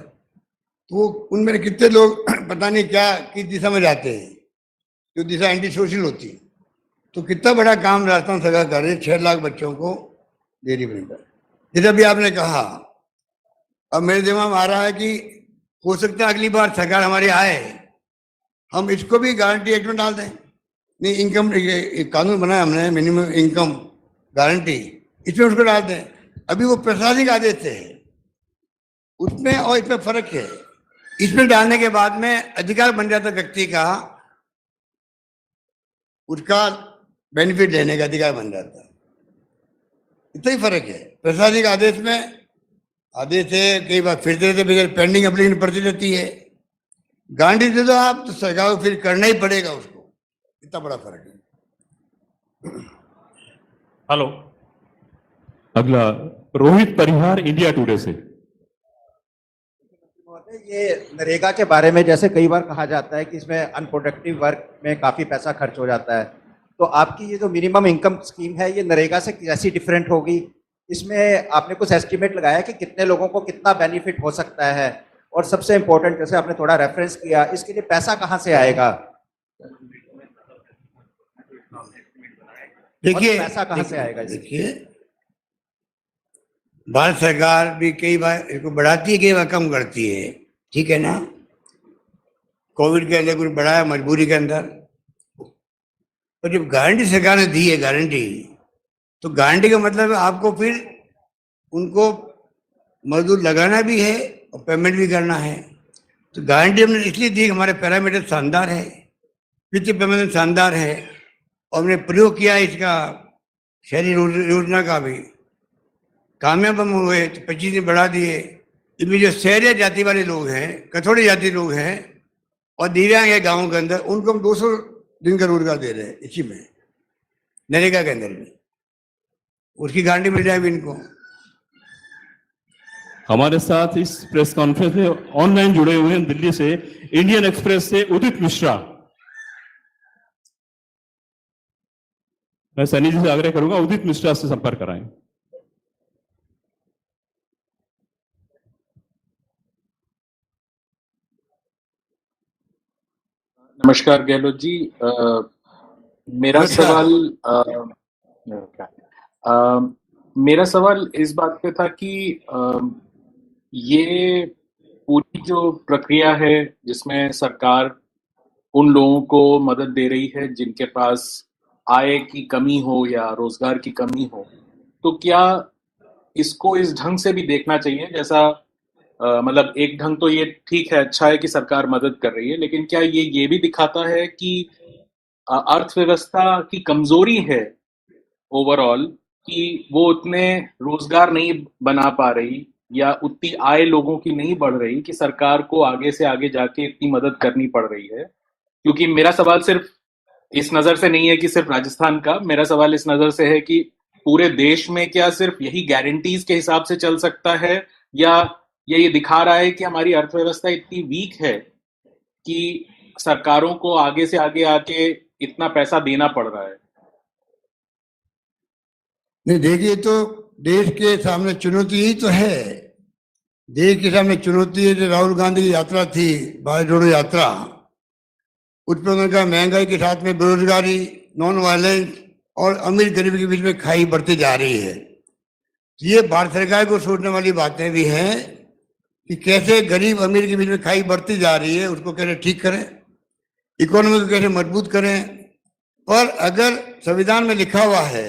S1: तो उनमें कितने लोग पता नहीं क्या किस दिशा में जाते हैं, जो दिशा एंटी सोशल होती है। तो कितना बड़ा काम राजस्थान सरकार कर रही है, 6 लाख बच्चों को डेयरी मिलकर। जैसे अभी आपने कहा, अब मेरे दिमाग में आ रहा है कि हो सकता है अगली बार सरकार हमारी आए, हम इसको भी गारंटी एक्ट में डाल दें। नहीं, इनकम एक कानून बनाया हमने, मिनिमम इनकम गारंटी, इसमें उसको डाल दें। अभी वो प्रशासनिक आदेश से है, उसमें और इसमें फर्क है। इसमें डालने के बाद में अधिकार बन जाता व्यक्ति का, उसका बेनिफिट लेने का अधिकार बन जाता है। इतना ही फर्क है। प्रशासनिक आदेश में आदेश है, कई बार फिरते रहते, पेंडिंग एप्लीकेशन पड़ती रहती है। गारंटी दे दो आप, तो सरकार को फिर करना ही पड़ेगा उसको। इतना बड़ा फर्क है।
S3: हेलो,
S2: अगला रोहित परिहार, इंडिया टुडे से।
S4: ये नरेगा के बारे में जैसे कई बार कहा जाता है कि इसमें अनप्रोडक्टिव वर्क में काफ़ी पैसा खर्च हो जाता है, तो आपकी ये जो मिनिमम इनकम स्कीम है, ये नरेगा से कैसी डिफरेंट होगी? इसमें आपने कुछ एस्टिमेट लगाया कि कितने लोगों को कितना बेनिफिट हो सकता है? और सबसे इम्पोर्टेंट, जैसे आपने थोड़ा रेफरेंस किया, इसके लिए पैसा कहाँ से आएगा?
S1: देखिए,
S4: पैसा कहाँ से आएगा?
S1: देखिए, भारत सरकार भी कई बार इसको बढ़ाती है, कई बार कम करती है, ठीक है ना। कोविड के अंदर कुछ बढ़ाया मजबूरी के अंदर, और जब गारंटी सरकार ने दी है गारंटी, तो गारंटी का मतलब है आपको फिर उनको मजदूर लगाना भी है और पेमेंट भी करना है। तो गारंटी हमने इसलिए दी, हमारे पैरामीटर शानदार है, वित्तीय पेमेंट शानदार है, और हमने प्रयोग किया इसका शहरी योजना का भी, कामयाब हम हुए। तो 25 दिन बढ़ा दिए। इनमें जो शहरी जाति वाले लोग हैं, कथोड़ी जाति लोग हैं और दिव्यांग है गाँव के अंदर, उनको हम 200 दिन का रोजगार दे रहे हैं इसी में, नरेगा के अंदर में। उसकी गारंटी मिल जाएगी इनको।
S2: हमारे साथ इस प्रेस कॉन्फ्रेंस में ऑनलाइन जुड़े हुए हैं दिल्ली से इंडियन एक्सप्रेस से उदित मिश्रा। मैं सनी जी से आग्रह करूंगा उदित मिश्रा से संपर्क कराएं।
S5: नमस्कार गहलोत जी, मेरा सवाल इस बात पे था कि ये पूरी जो प्रक्रिया है जिसमें सरकार उन लोगों को मदद दे रही है जिनके पास आय की कमी हो या रोजगार की कमी हो, तो क्या इसको इस ढंग से भी देखना चाहिए? जैसा मतलब एक ढंग तो ये ठीक है, अच्छा है कि सरकार मदद कर रही है, लेकिन क्या ये भी दिखाता है कि अर्थव्यवस्था की कमजोरी है ओवरऑल, कि वो उतने रोजगार नहीं बना पा रही या उतनी आय लोगों की नहीं बढ़ रही कि सरकार को आगे से आगे जाके इतनी मदद करनी पड़ रही है? क्योंकि मेरा सवाल सिर्फ इस नजर से नहीं है कि सिर्फ राजस्थान का, मेरा सवाल इस नजर से है कि पूरे देश में क्या सिर्फ यही गारंटीज के हिसाब से चल सकता है, या ये दिखा रहा है कि हमारी अर्थव्यवस्था इतनी वीक है कि सरकारों को आगे से आगे आके इतना पैसा देना पड़ रहा है?
S1: नहीं, देखिए, तो देश के सामने चुनौती यही तो है। देश के सामने चुनौती है। जो राहुल गांधी की यात्रा थी, भारत जोड़ो यात्रा, उसमें उन्होंने कहा महंगाई के साथ में बेरोजगारी नॉन वायलेंस और अमीर गरीब के बीच में खाई बढ़ती जा रही है। ये भारत सरकार को सोचने वाली बातें भी हैं कि कैसे गरीब अमीर के बीच में खाई बढ़ती जा रही है, उसको कैसे ठीक करें, इकोनॉमी को कैसे मजबूत करें। पर अगर संविधान में लिखा हुआ है,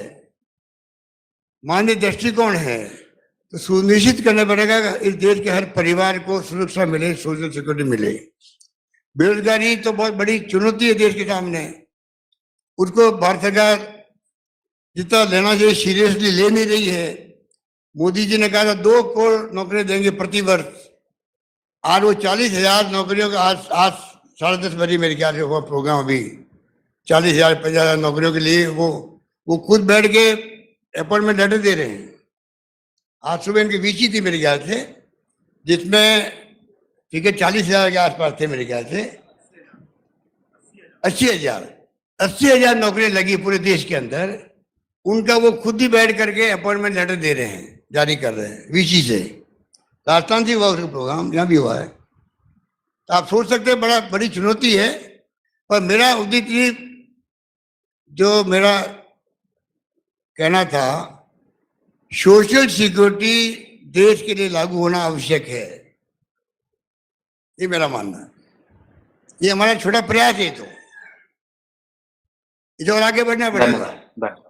S1: मानवीय दृष्टिकोण है, तो सुनिश्चित करना पड़ेगा कि इस देश के हर परिवार को सुरक्षा मिले, सोशल सिक्योरिटी मिले। बेरोजगारी तो बहुत बड़ी चुनौती है देश के सामने, उसको भारत सरकार जितना लेना चाहिए सीरियसली ले नहीं रही है। मोदी जी ने कहा था 2 करोड़ नौकरियां देंगे प्रति वर्ष, आज वो 40,000 नौकरियों का आज 10:30 बजे मेरे ख्याल से हुआ प्रोग्राम। अभी 40,000 50,000 नौकरियों के लिए वो खुद बैठ के अपॉइंटमेंट लेटर दे रहे हैं। आज सुबह इनकी वीसी थी मेरे ख्याल से, जिसमें ठीक है 40,000 के आसपास थे मेरे ख्याल से, 80,000 नौकरियां लगी पूरे देश के अंदर। उनका वो खुद ही बैठ करके अपॉइंटमेंट लेटर दे रहे हैं, जारी कर रहे हैं वीसी से। राजस्थान से हुआ उसका प्रोग्राम, यहाँ भी हुआ है। तो आप सोच सकते हैं बड़ी चुनौती है। पर मेरा उद्देश्य जो मेरा कहना था, सोशल सिक्योरिटी देश के लिए लागू होना आवश्यक है, ये मेरा मानना है। ये हमारा छोटा प्रयास है, तो इसे और आगे बढ़ना पड़ेगा।
S5: धन्यवाद।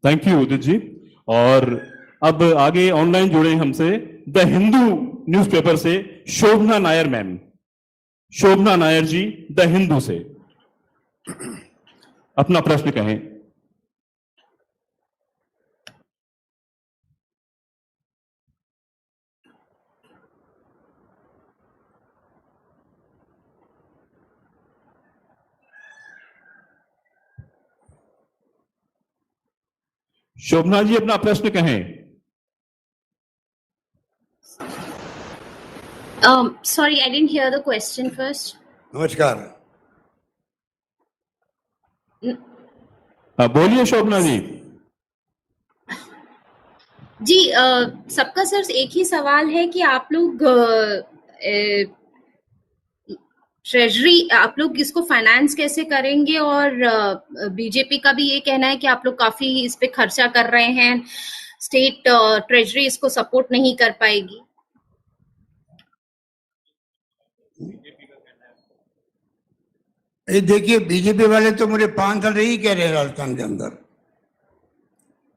S2: Thank you Udit ji. और अब आगे ऑनलाइन जुड़े हमसे द हिंदू न्यूज़पेपर से शोभना नायर मैम। शोभना नायर जी द हिंदू से अपना प्रश्न कहें। शोभना जी अपना प्रश्न कहें।
S6: Sorry, I didn't hear the question first.
S1: नमस्कार।
S2: बोलिए शोभना जी।
S6: जी, सबका सर एक ही सवाल है कि आप लोग ट्रेजरी, आप लोग इसको फाइनेंस कैसे करेंगे, और बीजेपी का भी ये कहना है कि आप लोग काफी इस पे खर्चा कर रहे हैं, स्टेट ट्रेजरी इसको सपोर्ट नहीं कर पाएगी।
S1: ये देखिए, बीजेपी वाले तो मुझे 5 साल यही कह रहे हैं, राजस्थान के अंदर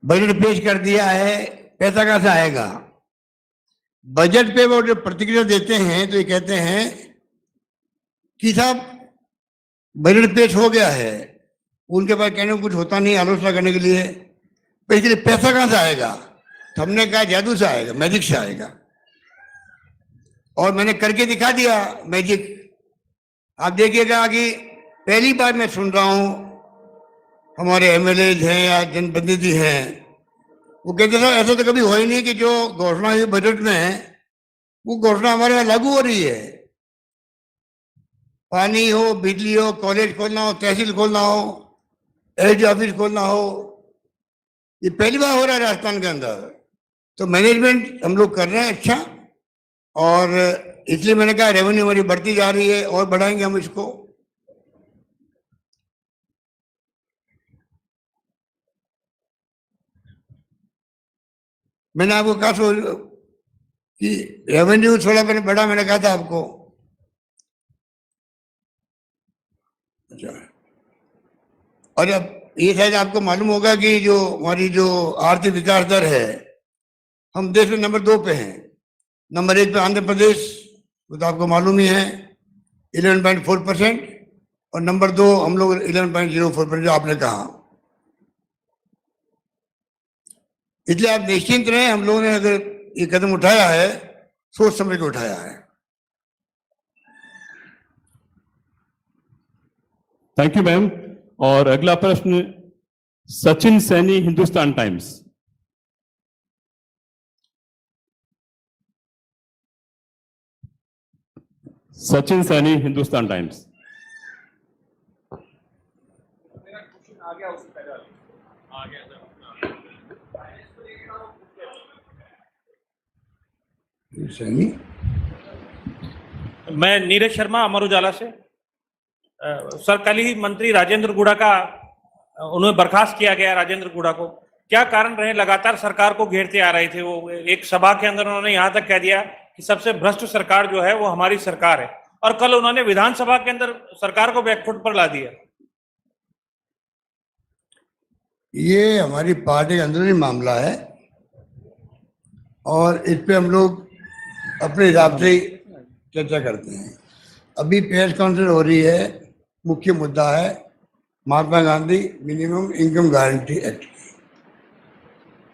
S1: बजट पेश कर दिया है, पैसा कहां से आएगा। बजट पे वो जो प्रतिक्रिया देते हैं तो ये कहते हैं कि साहब बजट पेश हो गया है, उनके पास कहने को कुछ होता नहीं आलोचना करने के लिए, तो इसके लिए पैसा कहां से आएगा। तो हमने कहा जादू से आएगा, मैजिक से आएगा, और मैंने करके दिखा दिया मैजिक। आप देखिएगा कि पहली बार मैं सुन रहा हूं हमारे एमएलए हैं या जनप्रतिनिधि हैं, वो कहते हैं ऐसा तो कभी हो ही नहीं कि जो घोषणा हुई बजट में है वो घोषणा हमारे यहाँ लागू हो रही है। पानी हो, बिजली हो, कॉलेज खोलना हो, तहसील खोलना हो, एसडी ऑफिस खोलना हो, ये पहली बार हो रहा है राजस्थान के अंदर। तो मैनेजमेंट हम लोग कर रहे हैं अच्छा, और इसलिए मैंने कहा रेवेन्यू हमारी बढ़ती जा रही है और बढ़ाएंगे हम इसको। मैंने आपको कहा कि रेवेन्यू थोड़ा मैंने बढ़ा, मैंने कहा था आपको। अच्छा, और अब ये शायद आपको मालूम होगा कि जो हमारी जो आर्थिक विकास दर है, हम देश में नंबर 2 पे हैं। नंबर 1 पे आंध्र प्रदेश, वो तो आपको मालूम ही है, 11.4%, और नंबर 2 हम लोग 11.04%, जो आपने कहा। इसलिए आप निश्चिंत रहें, हम लोगों ने अगर ये कदम उठाया है सोच समझ के उठाया है।
S2: Thank you ma'am. और अगला प्रश्न सचिन सैनी, हिंदुस्तान टाइम्स। सचिन सैनी, हिंदुस्तान टाइम्स।
S1: सैनी,
S7: मैं नीरज शर्मा, अमर उजाला से। सर, कल ही मंत्री राजेंद्र गुड़ा का उन्हें बर्खास्त किया गया, राजेंद्र गुड़ा को। क्या कारण रहे? लगातार सरकार को घेरते आ रहे थे वो। एक सभा के अंदर उन्होंने यहाँ तक कह दिया कि सबसे भ्रष्ट सरकार जो है वो हमारी सरकार है, और कल उन्होंने विधानसभा के अंदर सरकार को बैकफुट पर ला दिया।
S1: ये हमारी पार्टी का अंदरूनी मामला है और इस पे हम लोग अपने हिसाब से ही चर्चा करते हैं। अभी प्रेस कॉन्फ्रेंस हो रही है, मुख्य मुद्दा है Mahatma Gandhi minimum income guarantee act.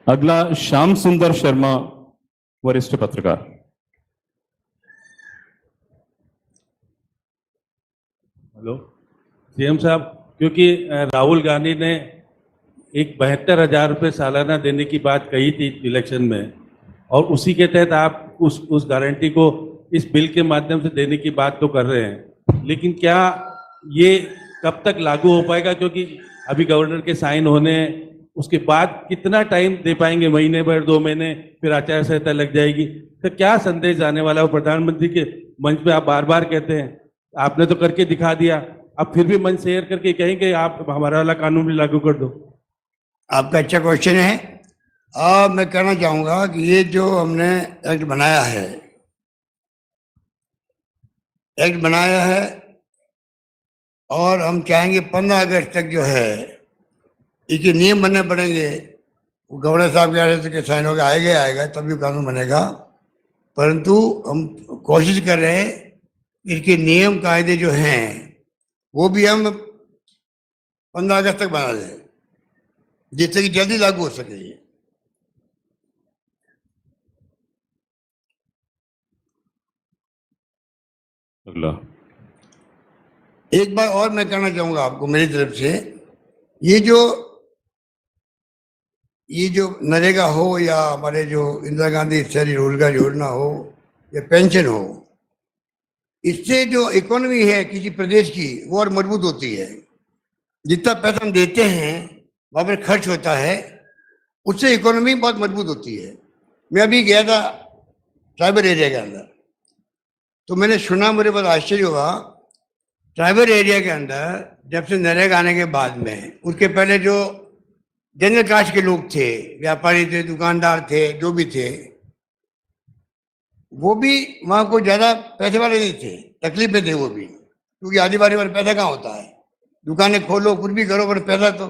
S2: अगला श्याम सुंदर शर्मा, वरिष्ठ पत्रकार।
S3: हेलो सीएम साहब, क्योंकि राहुल गांधी ने एक 72,000 रुपये सालाना देने की बात कही थी इलेक्शन में, और उसी के तहत आप उस गारंटी को इस बिल के माध्यम से देने की बात तो कर रहे हैं, लेकिन क्या ये कब तक लागू हो पाएगा? क्योंकि अभी गवर्नर के साइन होने, उसके बाद कितना टाइम दे पाएंगे? महीने भर, 2 महीने, फिर आचार संहिता लग जाएगी। तो क्या संदेश आने वाला है? प्रधानमंत्री के मंच पे आप बार बार कहते हैं, आपने तो करके दिखा दिया, अब फिर भी मंच शेयर करके कहेंगे आप हमारा वाला कानून भी लागू कर दो।
S1: आपका अच्छा क्वेश्चन है। मैं कहना चाहूँगा कि ये जो हमने एक्ट बनाया है और हम चाहेंगे 15 अगस्त तक जो है इसके नियम बनने पड़ेंगे। वो गवर्नर साहब के आदेश के साइन होकर आएगा तभी कानून बनेगा, परंतु हम कोशिश कर रहे हैं इसके नियम कायदे जो हैं वो भी हम 15 अगस्त तक बना दें, जिससे कि जल्दी लागू हो सके।
S2: अगला
S1: एक बार और मैं कहना चाहूंगा आपको मेरी तरफ से, ये जो नरेगा हो या हमारे जो इंदिरा गांधी शहरी रोजगार योजना हो या पेंशन हो, इससे जो इकोनॉमी है किसी प्रदेश की वो और मजबूत होती है। जितना पैसा हम देते हैं वहाँ पर खर्च होता है, उससे इकोनॉमी बहुत मजबूत होती है। मैं अभी गया था ट्राइबल एरिया के अंदर, तो मैंने सुना, मुझे बहुत आश्चर्य हुआ। ट्राइबल एरिया के अंदर जब से नरेगा आने के बाद में, उसके पहले जो जनरल कास्ट के लोग थे, व्यापारी थे, दुकानदार थे, जो भी थे, वो भी वहाँ को ज़्यादा पैसे वाले नहीं थे, तकलीफ में थे वो भी, क्योंकि आदिवासी वाले पैसा कहाँ होता है? दुकानें खोलो, कुछ भी करो, पर पैसा तो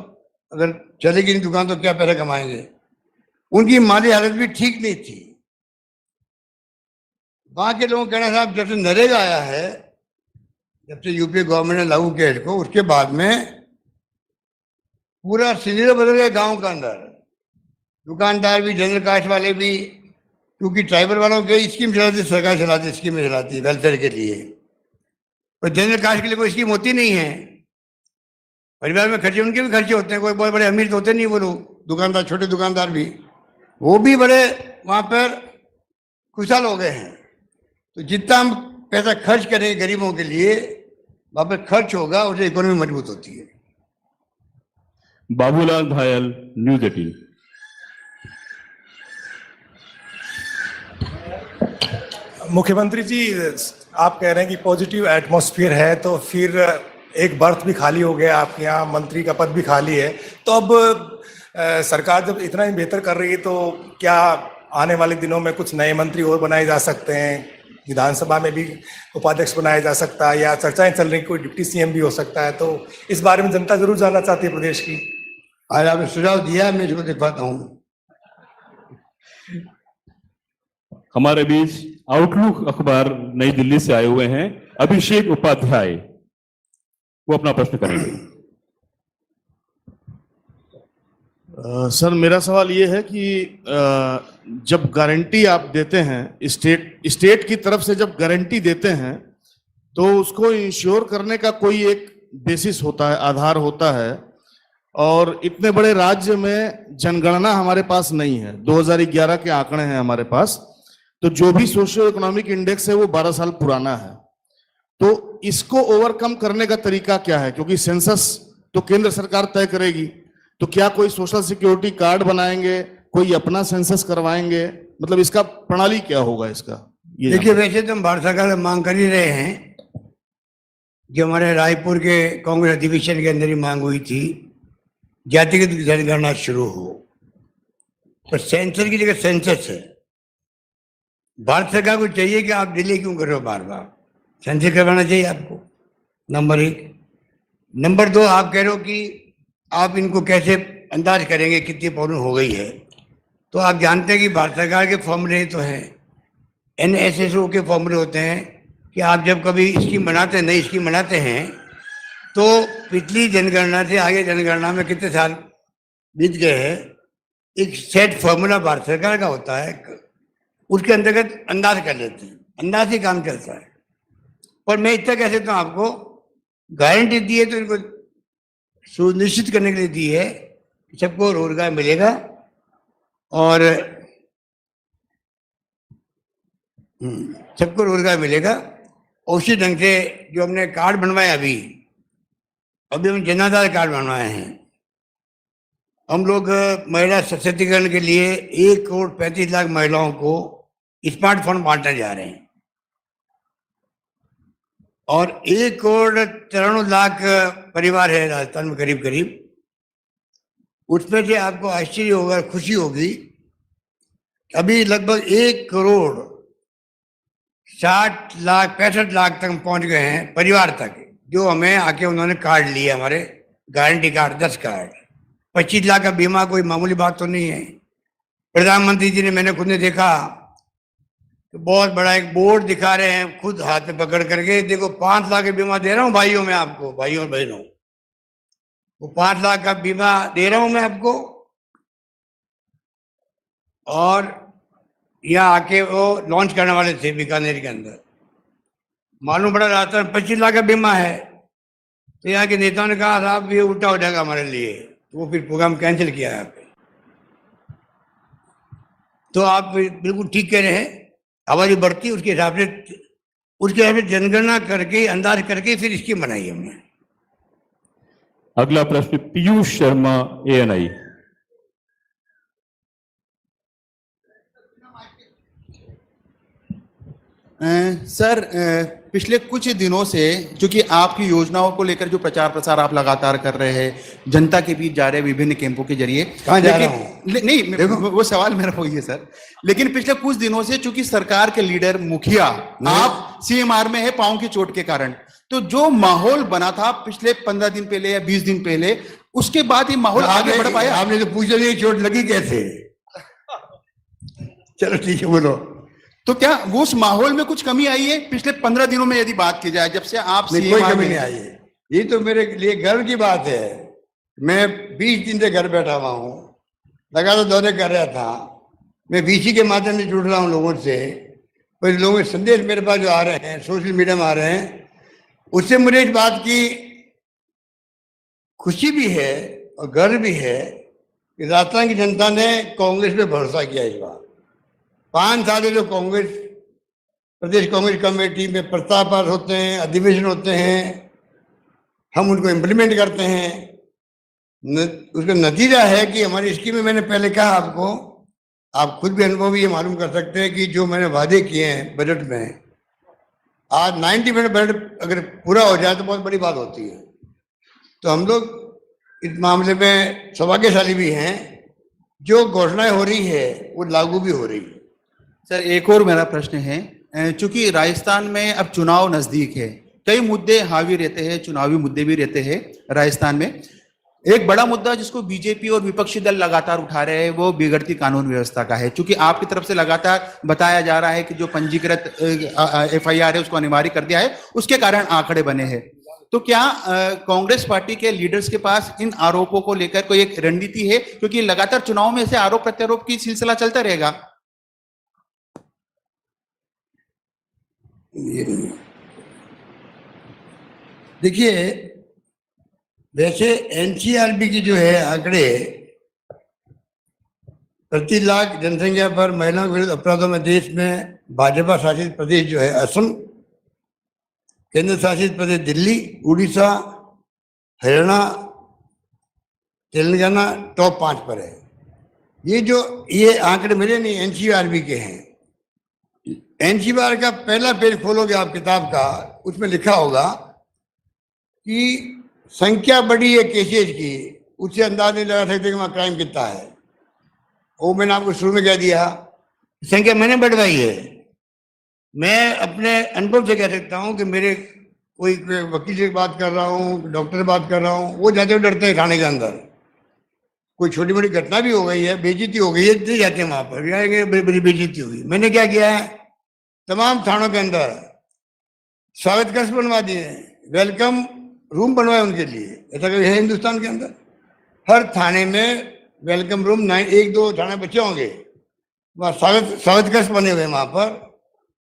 S1: अगर चलेगी नहीं दुकान तो क्या पैसा कमाएंगे? उनकी माली हालत भी ठीक नहीं थी। वहाँ के लोगों का कहना साहब, जब से नरेगा आया है, जब से यूपी गवर्नमेंट ने लागू किया इसको, उसके बाद में पूरा सिनेरियो बदल गया गाँव का अंदर। दुकानदार भी, जनरल कास्ट वाले भी, क्योंकि ट्राइबल वालों के स्कीम चलाती, सरकार चलाती, स्कीमें चलाती वेलफेयर के लिए, पर जनरल कास्ट के लिए कोई स्कीम होती नहीं है। परिवार में खर्चे, उनके भी खर्चे होते हैं, कोई बहुत बड़े अमीर तो होते नहीं वो लोग, दुकानदार, छोटे दुकानदार भी, वो भी बड़े वहाँ पर खुशहाल हो गए हैं। तो जितना हम पैसा खर्च करेंगे गरीबों के लिए, वहाँ पर खर्च होगा, उससे इकोनॉमी मजबूत होती है।
S2: बाबूलाल घायल, न्यूज 18।
S8: मुख्यमंत्री जी, आप कह रहे हैं कि पॉजिटिव एटमॉस्फेयर है, तो फिर एक बर्थ भी खाली हो गया आपके यहाँ, मंत्री का पद भी खाली है, तो अब सरकार जब इतना ही बेहतर कर रही है, तो क्या आने वाले दिनों में कुछ नए मंत्री और बनाए जा सकते हैं? विधानसभा में भी उपाध्यक्ष बनाया जा सकता है, या चर्चाएं चल रही, कोई डिप्टी सीएम भी हो सकता है, तो इस बारे में जनता जरूर जानना चाहती है प्रदेश की।
S1: आज आपने सुझाव दिया, मैं इसको दिखाता हूँ।
S2: हमारे बीच आउटलुक अखबार नई दिल्ली से आए हुए हैं अभिषेक उपाध्याय, वो अपना प्रश्न करेंगे।
S9: सर, मेरा सवाल ये है कि जब गारंटी आप देते हैं, स्टेट की तरफ से जब गारंटी देते हैं, तो उसको इंश्योर करने का कोई एक बेसिस होता है, आधार होता है, और इतने बड़े राज्य में जनगणना हमारे पास नहीं है। 2011 के आंकड़े हैं हमारे पास, तो जो भी सोशियो इकोनॉमिक इंडेक्स है वो 12 साल पुराना है। तो इसको ओवरकम करने का तरीका क्या है? क्योंकि सेंसस तो केंद्र सरकार तय करेगी, तो क्या कोई सोशल सिक्योरिटी कार्ड बनाएंगे, कोई अपना सेंसस करवाएंगे? मतलब इसका प्रणाली क्या होगा इसका? ये
S1: देखिए, वैसे तो हम भारत सरकार से मांग कर ही रहे हैं। जो हमारे रायपुर के कांग्रेस अधिवेशन के अंदर ही मांग हुई थी, जातिगत जनगणना शुरू हो, तो सेंसर की जगह सेंसस है। भारत सरकार को चाहिए कि आप डिले क्यों कर रहे हो बार बार, सेंसर करवाना चाहिए आपको, नंबर 1। नंबर 2, आप कह रहे हो कि आप इनको कैसे अंदाज करेंगे कितनी प्रॉब्लम हो गई है। तो आप जानते हैं कि भारत सरकार के फॉर्मूले तो हैं, NSSO के फॉर्मूले होते हैं कि आप जब कभी स्कीम बनाते हैं, नई स्कीम बनाते हैं, तो पिछली जनगणना से आगे जनगणना में कितने साल बीत गए हैं, एक सेट फॉर्मूला भारत सरकार का होता है, उसके अंतर्गत अंदाज कर लेते हैं, अंदाज ही काम चलता है। और मैं इतना कह सकता हूँ, आपको गारंटी दी है तो इनको सुनिश्चित करने के लिए दी है कि सबको रोजगार मिलेगा। और सबको रोजगार मिलेगा। उसी ढंग से जो हमने कार्ड बनवाए, अभी हम जन आधार कार्ड बनवाए हैं। हम लोग महिला सशक्तिकरण के लिए 1,35,00,000 महिलाओं को स्मार्टफोन बांटने जा रहे हैं, और 1,93,00,000 परिवार है राजस्थान में करीब करीब। उसमें से आपको आश्चर्य होगा, खुशी होगी, अभी लगभग 1,60,65,00,000 तक पहुंच गए हैं परिवार तक, जो हमें आके उन्होंने कार्ड लिए, हमारे गारंटी कार्ड 10 कार्ड। 25 लाख का बीमा कोई मामूली बात तो नहीं है। प्रधानमंत्री जी ने, मैंने खुद ने देखा, तो बहुत बड़ा एक बोर्ड दिखा रहे हैं खुद हाथ में पकड़ करके, देखो 5 लाख का बीमा दे रहा हूँ भाइयों में आपको, भाइयों और बहनों, वो 5 लाख का बीमा दे रहा हूं मैं आपको। और यहाँ आके वो लॉन्च करने वाले थे बीकानेर के अंदर, मालूम पड़ा राजस्थान 25 लाख का बीमा है। तो यहाँ के नेताओं ने कहा साहब ये उल्टा हो जाएगा हमारे लिए, तो वो फिर प्रोग्राम कैंसिल किया यहाँ पे। तो आप बिल्कुल ठीक कह रहे हैं, आबादी बढ़ती, उसके हिसाब से जनगणना करके, अंदाज करके फिर स्कीम बनाई हमने।
S2: अगला प्रश्न पीयूष शर्मा, ANI।
S10: सर, पिछले कुछ दिनों से चूंकि आपकी योजनाओं को लेकर जो प्रचार प्रसार आप लगातार कर रहे हैं, जनता के बीच जा रहे हैं विभिन्न कैंपों के जरिए,
S1: कहाँ जा रहा हूँ?
S10: नहीं, वो सवाल मेरा वही है सर। लेकिन पिछले कुछ दिनों से चूंकि सरकार के लीडर, मुखिया, आप CMR में है पांव की चोट के कारण, तो जो माहौल बना था पिछले 15 दिन पहले या 20 दिन पहले, उसके बाद ये माहौल आगे बढ़ पाया?
S1: आपने तो पूछा नहीं चोट लगी कैसे। चलो ठीक है, बोलो।
S10: तो क्या वो उस माहौल में कुछ कमी आई है पिछले 15 दिनों में, यदि बात की जाए, जब से आप
S1: कोई कमी नहीं आई है। ये तो मेरे लिए गर्व की बात है। मैं 20 दिन से घर बैठा हुआ हूँ, लगातार दौरे कर रहा था। मैं VC के माध्यम से जुड़ रहा हूँ लोगों से, पर लोगों के संदेश मेरे पास जो आ रहे हैं, सोशल मीडिया में आ रहे हैं, उससे मुझे इस बात की खुशी भी है और गर्व भी है कि राजस्थान की जनता ने कांग्रेस पे भरोसा किया इस बार। 5 साल जो कांग्रेस, प्रदेश कांग्रेस कमेटी में प्रस्ताव पास होते हैं, अधिवेशन होते हैं, हम उनको इम्प्लीमेंट करते हैं। उसका नतीजा है कि हमारी स्कीम में, मैंने पहले कहा आपको, आप खुद भी अनुभव ये मालूम कर सकते हैं कि जो मैंने वादे किए हैं बजट में, आज 90% बजट अगर पूरा हो जाए तो बहुत बड़ी बात होती है। तो हम लोग इस मामले में सौभाग्यशाली भी हैं, जो घोषणाएं हो रही है वो लागू भी हो रही है।
S10: सर, एक और मेरा प्रश्न है, चूंकि राजस्थान में अब चुनाव नजदीक है, कई मुद्दे हावी रहते हैं, चुनावी मुद्दे भी रहते हैं राजस्थान में। एक बड़ा मुद्दा जिसको बीजेपी और विपक्षी दल लगातार उठा रहे हैं, वो बिगड़ती कानून व्यवस्था का है। चूंकि आपकी तरफ से लगातार बताया जा रहा है कि जो पंजीकृत FIR है उसको अनिवार्य कर दिया है, उसके कारण आंकड़े बने हैं। तो क्या कांग्रेस पार्टी के लीडर्स के पास इन आरोपों को लेकर कोई एक रणनीति है, क्योंकि लगातार चुनाव में ऐसे आरोप प्रत्यारोप की सिलसिला चलता रहेगा?
S1: देखिए, वैसे NCRB की जो है आंकड़े, प्रति लाख जनसंख्या पर महिलाओं के विरुद्ध अपराधों में देश में भाजपा शासित प्रदेश जो है असम, केंद्र शासित प्रदेश दिल्ली, उड़ीसा, हरियाणा, तेलंगाना टॉप 5 पर है। ये आंकड़े मेरे नहीं, NCRB के हैं। एनसीआर का पहला पेज खोलोगे आप किताब का, उसमें लिखा होगा कि संख्या बढ़ी है केसेज की, उससे अंदाज नहीं लगा सकते कि वहाँ क्राइम कितना है। वो मैंने आपको शुरू में कह दिया, संख्या मैंने बढ़वाई है। मैं अपने अनुभव से कह सकता हूँ कि मेरे कोई वकील से बात कर रहा हूँ, डॉक्टर से बात कर रहा हूँ, वो जाते हुए डरते हैं थाने के अंदर। कोई छोटी मोटी घटना भी हो गई है, बेइज्जती हो गई है, नहीं जाते हैं वहां पर, बड़ी बेइज्जती हुई। मैंने क्या किया है, तमाम थानों के अंदर स्वागत कक्ष बनवा दिए, वेलकम रूम बनवाए उनके लिए। ऐसा कभी है हिंदुस्तान के अंदर? हर थाने में वेलकम रूम, 1-2 थाने बच्चे होंगे, वहाँ स्वागत कक्ष बने हुए वहां पर।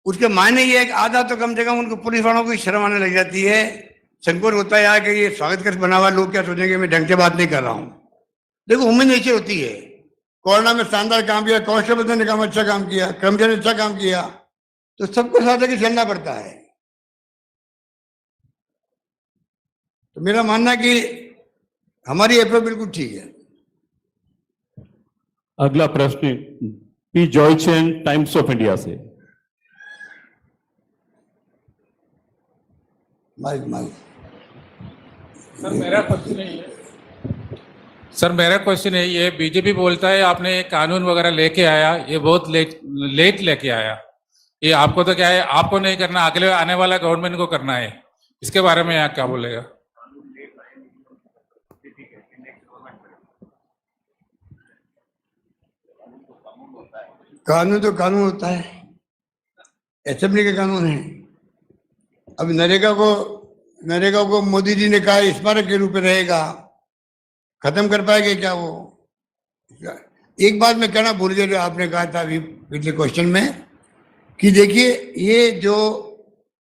S1: उसके मायने ये है कि आधा तो कम से कम उनको पुलिस वालों को शर्म आने लग जाती है, संकोच होता है यार कि ये स्वागत कक्ष बना हुआ, लोग क्या सोचेंगे मैं ढंग से बात नहीं कर रहा हूँ। देखो ह्यूमन नेचर होती है। कोरोना में शानदार काम किया, कांस्टेबल ने काम अच्छा काम किया, कर्मचारी ने अच्छा काम किया, तो सबको साथ लेकर चलना पड़ता है। तो मेरा मानना है कि हमारी अप्रोच बिल्कुल ठीक है।
S2: अगला प्रश्न P Joychen, times of India से।
S1: Mic mic.
S11: सर मेरा क्वेश्चन है ये, बीजेपी बोलता है आपने एक कानून वगैरह लेके आया, ये बहुत लेट लेके आया, ये आपको तो क्या है, आपको नहीं करना, अगले आने वाला गवर्नमेंट को करना है, इसके बारे में आप क्या बोलेगा?
S1: कानून तो कानून होता है, असेंबली का कानून है। अब नरेगा को मोदी जी ने कहा स्मारक के रूप में रहेगा, खत्म कर पाएंगे क्या वो? एक बात मैं कहना भूल गया, जो आपने कहा था अभी पिछले क्वेश्चन में, कि देखिए ये जो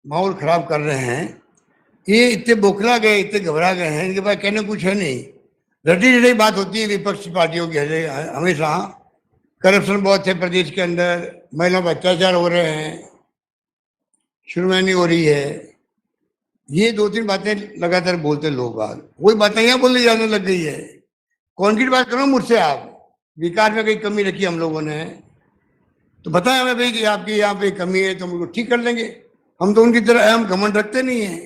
S1: माहौल खराब कर रहे हैं, ये इतने बौखला गए, इतने घबरा गए हैं, इनके पास कहने कुछ है नहीं। रटी रटी बात होती है विपक्षी पार्टियों की हमेशा। करप्शन बहुत है प्रदेश के अंदर, महिलाओं पर अत्याचार हो रहे हैं, शुरुआत हो रही है, ये 2-3 बातें लगातार बोलते लोग बात, वही बातें यहाँ बोलने जाने लग गई है। कॉन्क्रीट बात करो मुझसे आप, विकास में कहीं कमी रखी हम लोगों ने तो बताएं हमें भाई कि आपकी यहाँ पे कमी है तो हम उसको ठीक कर लेंगे। हम तो उनकी तरह हम घमंड रखते नहीं है,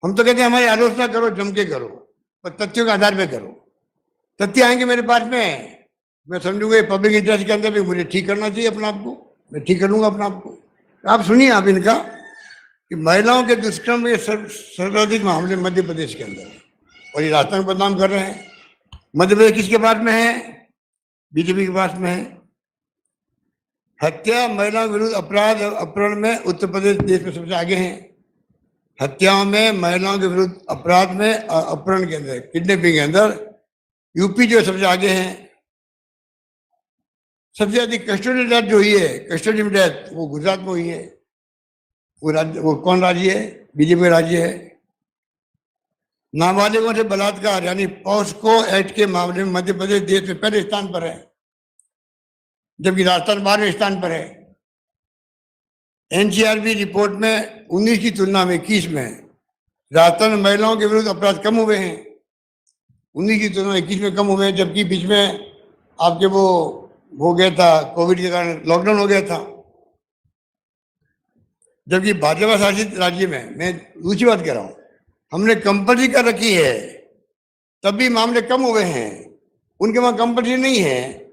S1: हम तो कहते हैं हमारी आलोचना करो, जम के करो, पर तथ्यों के आधार पे करो। तथ्य आएंगे मेरे पास में, मैं समझूंगा पब्लिक इंटरेस्ट के अंदर भी मुझे ठीक करना चाहिए अपने आप को, मैं ठीक कर लूंगा अपने आप को। आप सुनिए आप इनका कि महिलाओं के दुष्कर्म में सर्वाधिक मामले मध्य प्रदेश के अंदर है, और ये राजस्थान को बदनाम कर रहे हैं। मध्य प्रदेश किसके पास में है? बीजेपी के पास में है। हत्या, महिलाओं के विरुद्ध अपराध, अपहरण में उत्तर प्रदेश देश में सबसे आगे हैं। हत्याओं में, महिलाओं के विरुद्ध अपराध में, अपहरण के अंदर, किडनैपिंग के अंदर यूपी जो सबसे आगे हैं। सबसे अधिक कस्टडी डेथ जो हुई है, कस्टडी में डेथ, वो गुजरात में हुई है। वो कौन राज्य है? बीजेपी राज्य है। नाबालिगों से बलात्कार यानी पॉस्को एक्ट के मामले में मध्य प्रदेश देश में पहले स्थान पर है, जबकि राजस्थान 12वें स्थान पर है। एनसीआरबी रिपोर्ट में 19 की तुलना में 21 में राजस्थान में महिलाओं के विरुद्ध अपराध कम हुए हैं, 19 की तुलना में 21 में कम हुए हैं। जबकि बीच में आपके वो हो गया था, कोविड के कारण लॉकडाउन हो गया था। जबकि भाजपा शासित राज्य में, मैं दूसरी बात कह रहा हूँ, हमने कंपल्सरी कर रखी है, तब भी मामले कम हुए हैं। उनके वहाँ कंपल्सरी नहीं है,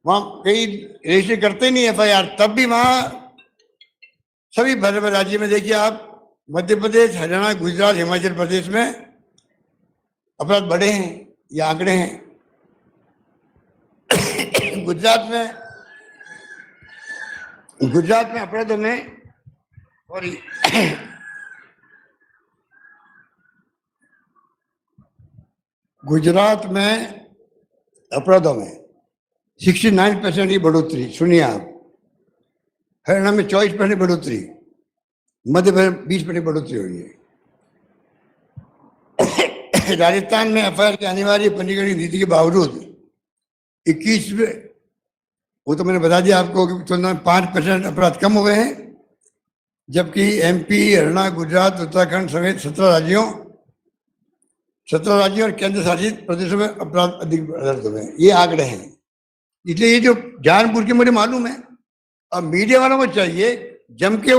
S1: वहाँ कई रजिस्टर करते नहीं FIR, तब भी वहाँ सभी भाजपा राज्य में देखिए आप, मध्य प्रदेश, हरियाणा, गुजरात, हिमाचल प्रदेश में अपराध बढ़े हैं, ये आंकड़े हैं। गुजरात में अपराधों में और गुजरात में अपराधों में 69% की बढ़ोतरी, सुनिए आप। हरियाणा में 24% बढ़ोतरी, मध्य प्रदेश 20% बढ़ोतरी हुई है। राजस्थान में FIR की अनिवार्य पंजीकरण नीति के बावजूद 21 में, वो तो मैंने बता दिया आपको कि तुलना में 5% अपराध कम हुए हैं। जबकि MP, हरियाणा, गुजरात, उत्तराखंड समेत 17 राज्यों और केंद्र शासित प्रदेशों में अपराध अधिक दर्ज हुए हैं। ये आंकड़े हैं। इसलिए ये जो जानबूझ के मुझे मालूम है, अब मीडिया वालों को चाहिए जम के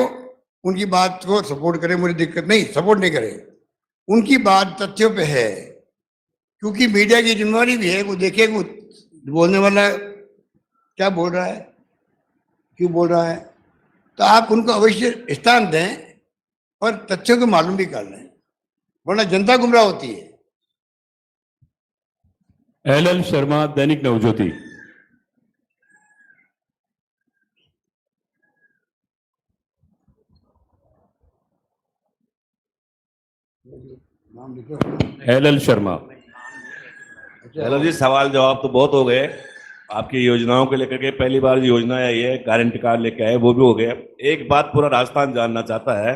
S1: उनकी बात को सपोर्ट करे, मुझे दिक्कत नहीं, सपोर्ट नहीं करे, उनकी बात तथ्यों पे है, क्योंकि मीडिया की जिम्मेवारी भी है वो देखे वो बोलने वाला क्या बोल रहा है, क्यों बोल रहा है। तो आप उनको अवश्य स्थान दें और तथ्यों को मालूम भी कर लें, वरना जनता गुमराह होती है।
S2: LL Sharma, Dainik Navjyoti. LL Sharma.
S12: Hello जी, सवाल जवाब तो बहुत हो गए आपकी योजनाओं को लेकर के। पहली बार योजना आई है, गारंटी कार्ड लेके आए, वो भी हो गया। एक बात पूरा राजस्थान जानना चाहता है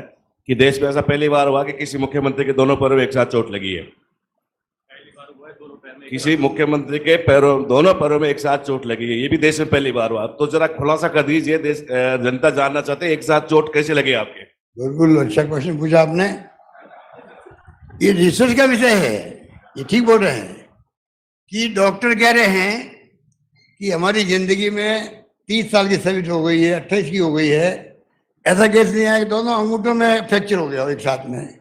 S12: कि देश में ऐसा पहली बार हुआ कि किसी मुख्यमंत्री के दोनों पैरों में एक साथ चोट लगी है। किसी मुख्यमंत्री के पैरों, दोनों पैरों में एक साथ चोट लगी है, ये भी देश में पहली बार हुआ। तो जरा खुलासा कर दीजिए, देश जनता जानना चाहते हैं एक साथ चोट कैसे लगे आपके।
S1: बिल्कुल अच्छा क्वेश्चन पूछा आपने। ये रिसर्च का विषय है, ये ठीक बोल रहे हैं कि डॉक्टर कह रहे हैं कि हमारी जिंदगी में 30 साल की सर्विस हो गई है, 28 की हो गई है, ऐसा केस नहीं आया कि दोनों अंगूठों में फ्रैक्चर हो गया एक साथ में।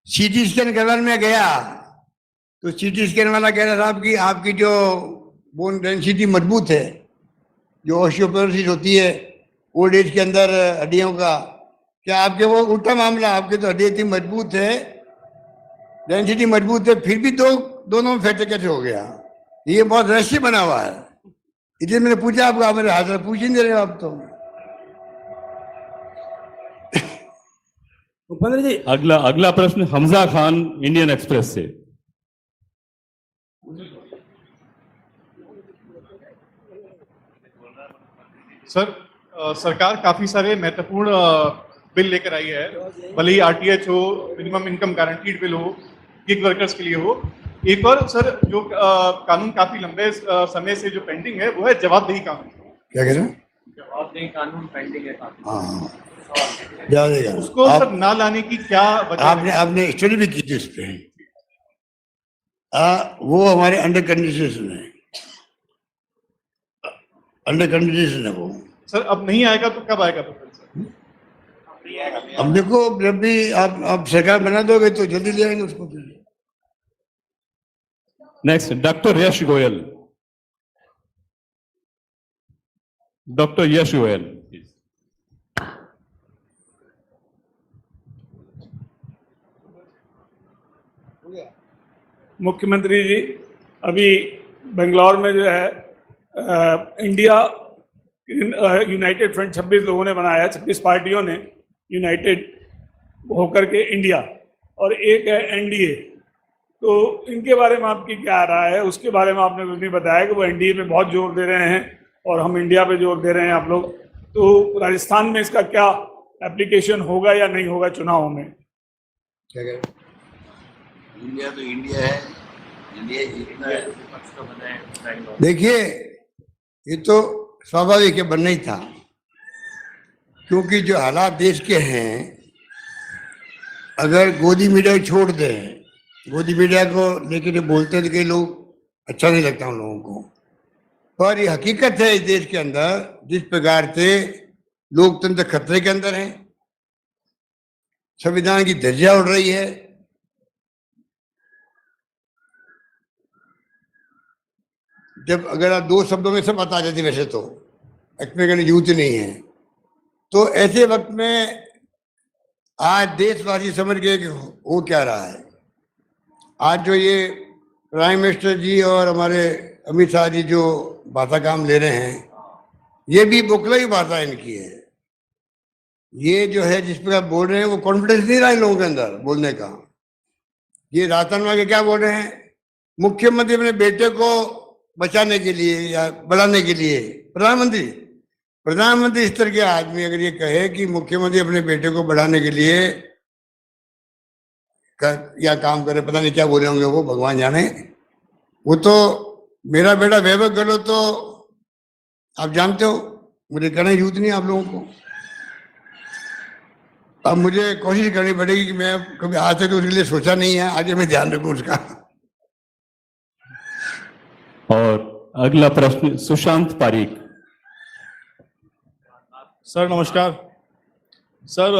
S1: सीटी स्कैन करवाने में गया तो सीटी स्कैन वाला कह रहा साहब कि आपकी जो बोन डेंसिटी मजबूत है, जो ऑस्टियोपोरोसिस होती है ओल्ड एज के अंदर हड्डियों का, क्या आपके वो उल्टा मामला, आपके तो हड्डी इतनी मजबूत है, डेंसिटी मजबूत है, फिर भी दोनों में फ्रैक्चर कैसे हो गया। ये बहुत रहस्य बना हुआ है, इसलिए मैंने पूछा आपको, आप मेरे हाथ में पूछ ही नहीं रहे हो आप तो।
S2: जी अगला प्रश्न हमजा खान, इंडियन एक्सप्रेस से।
S13: सर, सरकार काफी सारे महत्वपूर्ण बिल लेकर आई है, भले ही RTH हो, मिनिमम इनकम गारंटीड बिल हो, गिग वर्कर्स के लिए हो। एक और सर, जो कानून काफी लंबे समय से जो पेंडिंग है वो है जवाबदेही कानून।
S1: क्या कह रहे हैं?
S13: जवाबदेही कानून पेंडिंग है।
S1: हाँ,
S13: उसको सर ना लाने की क्या वजह?
S1: आपने स्टडी भी की थी उस पे। वो हमारे अंडर कंडीशन है, अंडर कंडीशन है वो।
S13: सर अब नहीं आएगा तो कब आएगा?
S1: अब देखो, जब भी आप सरकार बना दोगे तो जल्दी ले आएंगे उसको।
S2: नेक्स्ट डॉक्टर यश गोयल। डॉक्टर यश गोयल।
S14: मुख्यमंत्री जी, अभी बेंगलोर में जो है इंडिया यूनाइटेड फ्रंट 26 लोगों ने बनाया, 26 पार्टियों ने यूनाइटेड होकर के इंडिया, और एक है NDA। तो इनके बारे में आपकी क्या राय है? उसके बारे में आपने कुछ नहीं बताया कि वो NDA पे बहुत जोर दे रहे हैं और हम इंडिया पे जोर दे रहे हैं आप लोग। तो राजस्थान में इसका क्या एप्लीकेशन होगा या नहीं होगा चुनाव में?
S1: क्या कह रहे हैं?
S12: इंडिया तो इंडिया है, इंडिया
S1: देखिए, ये तो स्वाभाविक है, बनना ही था, क्योंकि जो हालात देश के हैं, अगर गोदी मीडिया छोड़ दें, गोदी मीडिया को लेकर जो बोलते हैं कई लोग, अच्छा नहीं लगता उन लोगों को, पर ये हकीकत है इस देश के अंदर जिस प्रकार से लोकतंत्र खतरे के अंदर है, संविधान की धज्जियां उड़ रही है। जब अगर आप 2 शब्दों में सब बता देते, वैसे तो एक्सप्लेन यूथ नहीं है, तो ऐसे वक्त में आज देशवासी समझ गए कि हो क्या रहा है। आज जो ये प्राइम मिनिस्टर जी और हमारे अमित शाह जी जो भाषा काम ले रहे हैं, ये भी बोखलाई भाषा इनकी है। ये जो है जिस प्रकार बोल रहे हैं, वो कॉन्फिडेंस नहीं रहा इन लोगों के अंदर बोलने का। ये राजस्थान वाले क्या बोल रहे हैं? मुख्यमंत्री अपने बेटे को बचाने के लिए या बढ़ाने के लिए, प्रधानमंत्री स्तर के आदमी अगर ये कहे कि मुख्यमंत्री अपने बेटे को बढ़ाने के लिए क्या काम करे, पता नहीं क्या बोले होंगे वो, भगवान जाने। वो तो मेरा बेटा वैभव गहलोत तो आप जानते हो, मुझे कहना यूथ नहीं आप लोगों को। अब मुझे कोशिश करनी पड़ेगी कि मैं कभी आज तक तो उसके लिए सोचा नहीं है, आगे मैं ध्यान रखूं उसका।
S2: और अगला प्रश्न सुशांत पारीक।
S9: सर नमस्कार। सर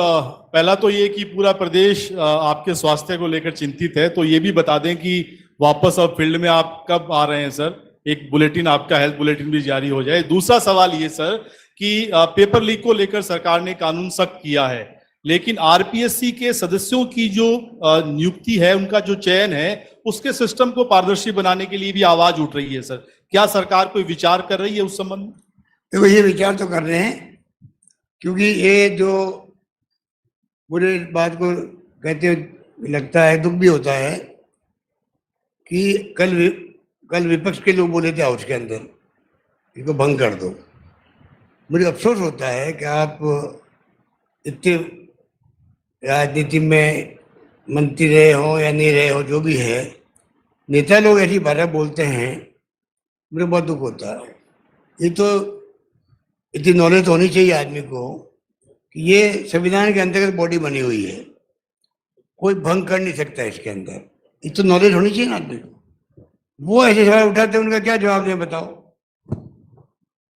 S9: पहला तो ये कि पूरा प्रदेश आपके स्वास्थ्य को लेकर चिंतित है, तो ये भी बता दें कि वापस अब फील्ड में आप कब आ रहे हैं सर? एक बुलेटिन, आपका हेल्थ बुलेटिन भी जारी हो जाए। दूसरा सवाल ये सर कि पेपर लीक को लेकर सरकार ने कानून सख्त किया है, लेकिन आरपीएससी के सदस्यों की जो नियुक्ति है, उनका जो चयन है, उसके सिस्टम को पारदर्शी बनाने के लिए भी आवाज उठ रही है सर। क्या सरकार कोई विचार कर रही है उस संबंध में?
S1: देखो, ये विचार तो कर रहे हैं, क्योंकि ये जो पूरे बात को कहते हुए लगता है, दुख भी होता है कि कल विपक्ष के लोग बोले थे हाउस के अंदर इसको भंग कर दो। मुझे अफसोस होता है कि आप इतने राजनीति में मंत्री रहे हो या नहीं रहे हो, जो भी है, नेता लोग ऐसी भाषा बोलते हैं, मुझे बहुत दुख होता है। ये तो इतनी नॉलेज तो होनी चाहिए आदमी को कि ये संविधान के अंतर्गत बॉडी बनी हुई है, कोई भंग कर नहीं सकता इसके अंदर। ये तो नॉलेज होनी चाहिए ना आदमी को। वो ऐसे सवाल उठाते हैं, उनका क्या जवाब दें बताओ?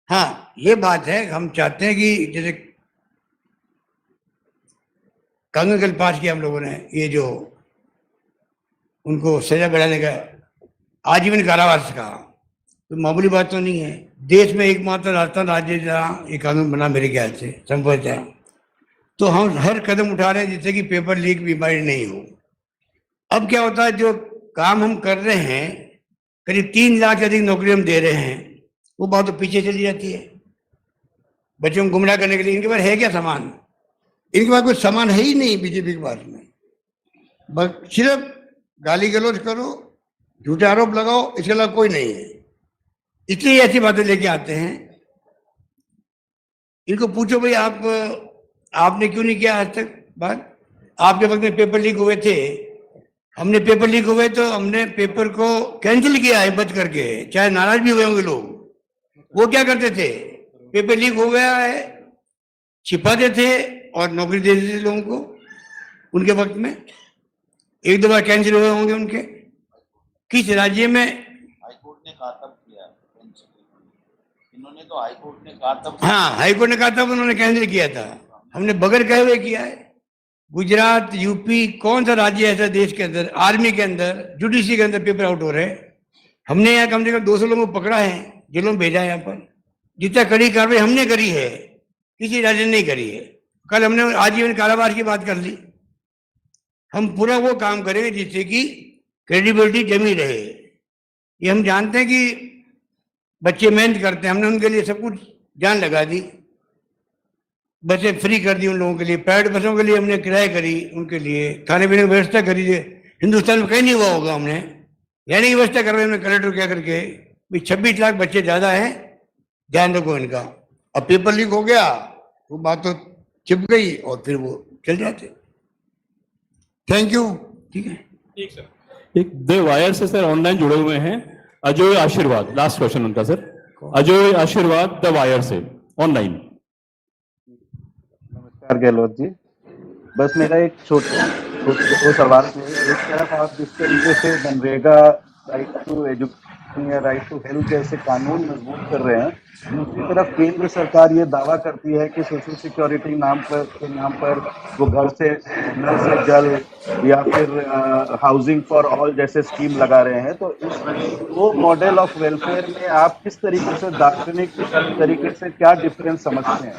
S1: हाँ, ये बात है, हम चाहते हैं कि जैसे कानून कल पास किया हम लोगों ने, ये जो उनको सजा बढ़ाने का आजीवन कारावास का, तो मामूली बात तो नहीं है। देश में एकमात्र राजस्थान राज्य जहाँ ये कानून बना मेरे ख्याल से संभवतः, तो हम हर कदम उठा रहे हैं जिससे कि पेपर लीक बीमारी नहीं हो। अब क्या होता है, जो काम हम कर रहे हैं, करीब 3 लाख से अधिक नौकरी हम दे रहे हैं, वो बात तो पीछे चली जाती है। बच्चों को गुमराह करने के लिए इनके पास है क्या सामान? इनके पास कोई सामान है ही नहीं बीजेपी के पास में। बस सिर्फ गाली गलौज करो, झूठे आरोप लगाओ, इसके अलावा कोई नहीं है। इसलिए ऐसी बातें लेके आते हैं। इनको पूछो भाई, आपने क्यों नहीं किया आज तक बात? आपके वक्त में पेपर लीक हुए थे, हमने पेपर लीक हुए तो हमने पेपर को कैंसिल किया हिम्मत करके, चाहे नाराज भी हुए होंगे लोग। वो क्या करते थे, पेपर लीक हो गया है छिपाते थे और नौकरी दे देते थे लोगों को। उनके वक्त में 1-2 बार कैंसिल हुए होंगे उनके। किस राज्य में?
S15: हाईकोर्ट ने कहा तब किया, इन्होंने तो हाईकोर्ट ने कहा तब।
S1: हाँ, हाईकोर्ट ने कहा तब उन्होंने कैंसिल किया था। हमने बगैर कहे हुए किया है। गुजरात, यूपी, कौन सा राज्य ऐसा देश के अंदर, आर्मी के अंदर, जुडिशरी के अंदर पेपर आउट हो रहे हैं? हमने यहाँ कम से कम 200 लोगों को पकड़ा है, जेलों में भेजा है। यहाँ पर जितना कड़ी कार्रवाई हमने करी है, किसी राज्य ने नहीं करी है। कल हमने आजीवन कारावास की बात कर ली। हम पूरा वो काम करेंगे जिससे कि क्रेडिबिलिटी जमी रहे। ये हम जानते हैं कि बच्चे मेहनत करते हैं, हमने उनके लिए सब कुछ जान लगा दी। बसें फ्री कर दी उन लोगों के लिए, प्राइवेट बसों के लिए हमने किराए करी, उनके लिए खाने पीने की व्यवस्था करी है। हिंदुस्तान में कहीं नहीं हुआ होगा। हमने यानी व्यवस्था कर रहे हैं कलेक्टर क्या करके, भाई 26 लाख बच्चे ज्यादा हैं, ध्यान रखो इनका। अब पेपर लीक हो गया, वो बात तो चिप गई और फिर वो चल जाते। Thank you. ठीक है,
S7: ठीक सर।
S2: एक द वायर से सर ऑनलाइन जुड़े हुए हैं अजय आशीर्वाद, लास्ट क्वेश्चन उनका सर। अजय आशीर्वाद द वायर से ऑनलाइन।
S15: नमस्कार गहलोत जी, बस मेरा एक छोटा सवाल है। एक तरफ आप जिस तरीके से मनरेगा, राइट टू एजुकेशन या राइट टू हेल्थ जैसे कानून मजबूत कर रहे हैं, दूसरी तरफ केंद्र सरकार ये दावा करती है कि सोशल सिक्योरिटी के नाम पर वो घर से नल से जल या फिर हाउसिंग फॉर ऑल जैसे स्कीम लगा रहे हैं। तो इस वो मॉडल ऑफ वेलफेयर में आप किस तरीके से दार्शनिक तरीके से क्या डिफरेंस समझते हैं?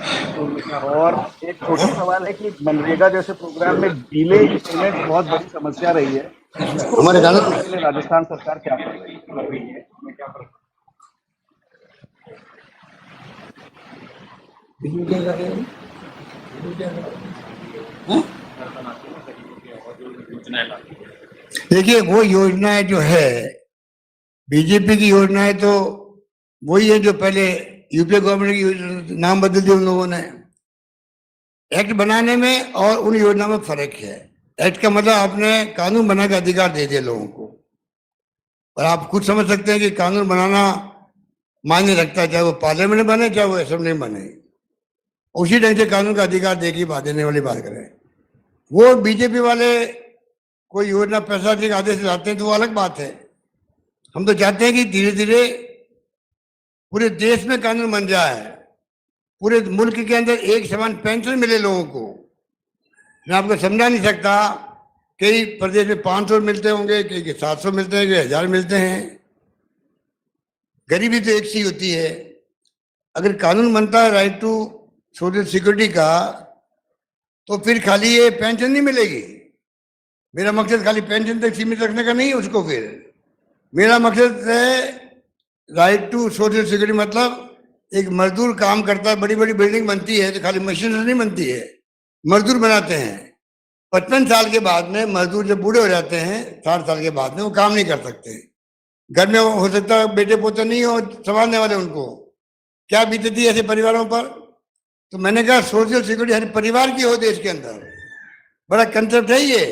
S15: और एक छोटा सवाल है कि मनरेगा जैसे प्रोग्राम में डिले पेमेंट बहुत बड़ी समस्या रही है,
S1: हमारे
S15: राजस्थान सरकार क्या कर रही है?
S1: देखिए, वो योजनाएं जो है बीजेपी की योजनाएं तो वही है जो पहले यूपीए गवर्नमेंट की नाम बदल दिया उन लोगों ने। एक्ट बनाने में और उन योजनाओं में फर्क है। एक्ट का मतलब आपने कानून बनाने का अधिकार दे दिया लोगों को, और आप खुद समझ सकते हैं कि कानून बनाना मायने रखता है, चाहे वो पार्लियामेंट बने चाहे वो असेंबली बने। उसी ढंग से कानून का अधिकार देगी बात देने वाली बात करें। वो बीजेपी वाले कोई योजना पैसा के आदेश से लाते हैं तो वो अलग बात है। हम तो चाहते हैं कि धीरे धीरे पूरे देश में कानून बन जाए पूरे मुल्क के अंदर एक समान पेंशन मिले लोगों को। मैं आपको समझा नहीं सकता, कई प्रदेश में 500 मिलते होंगे, कई के 700 मिलते हैं, कई 1000 मिलते हैं। गरीबी तो एक सी होती है। अगर कानून बनता है राइट टू सोशल सिक्योरिटी का, तो फिर खाली ये पेंशन नहीं मिलेगी। मेरा मकसद खाली पेंशन तक सीमित रखने का नहीं है उसको। फिर मेरा मकसद है राइट टू सोशल सिक्योरिटी, मतलब एक मजदूर काम करता है, बड़ी बड़ी बिल्डिंग बनती है तो खाली मशीन नहीं बनती है, मजदूर बनाते हैं। 55 साल के बाद में मजदूर जब बूढ़े हो जाते हैं, 60 साल के बाद में वो काम नहीं कर सकते। घर में हो सकता है बेटे पोते नहीं हो संभालने वाले, उनको क्या बीतती है ऐसे परिवारों पर। तो मैंने कहा सोशल सिक्योरिटी हर परिवार की हो देश के अंदर, बड़ा कंसेप्ट है ये,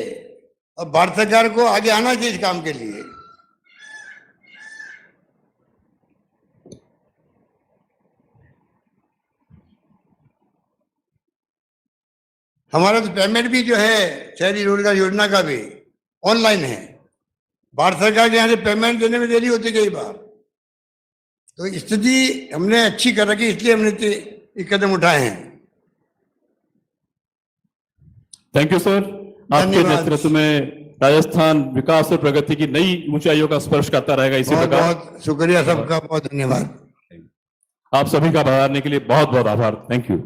S1: और भारत सरकार को आगे आना चाहिए इस काम के लिए। हमारा तो पेमेंट भी जो है शहरी रोजगार योजना का भी ऑनलाइन है। भारत सरकार के यहाँ से पेमेंट देने में देरी होती कई बार, तो स्थिति हमने अच्छी कर रखी, इसलिए हमने ये कदम उठाए हैं।
S2: Thank you sir. आपके नेतृत्व में राजस्थान विकास और प्रगति की नई ऊंचाइयों का स्पर्श करता रहेगा। इसी प्रकार
S1: बहुत शुक्रिया सबका, बहुत धन्यवाद।
S2: आप सभी का बधाने के लिए बहुत बहुत आभार। Thank you.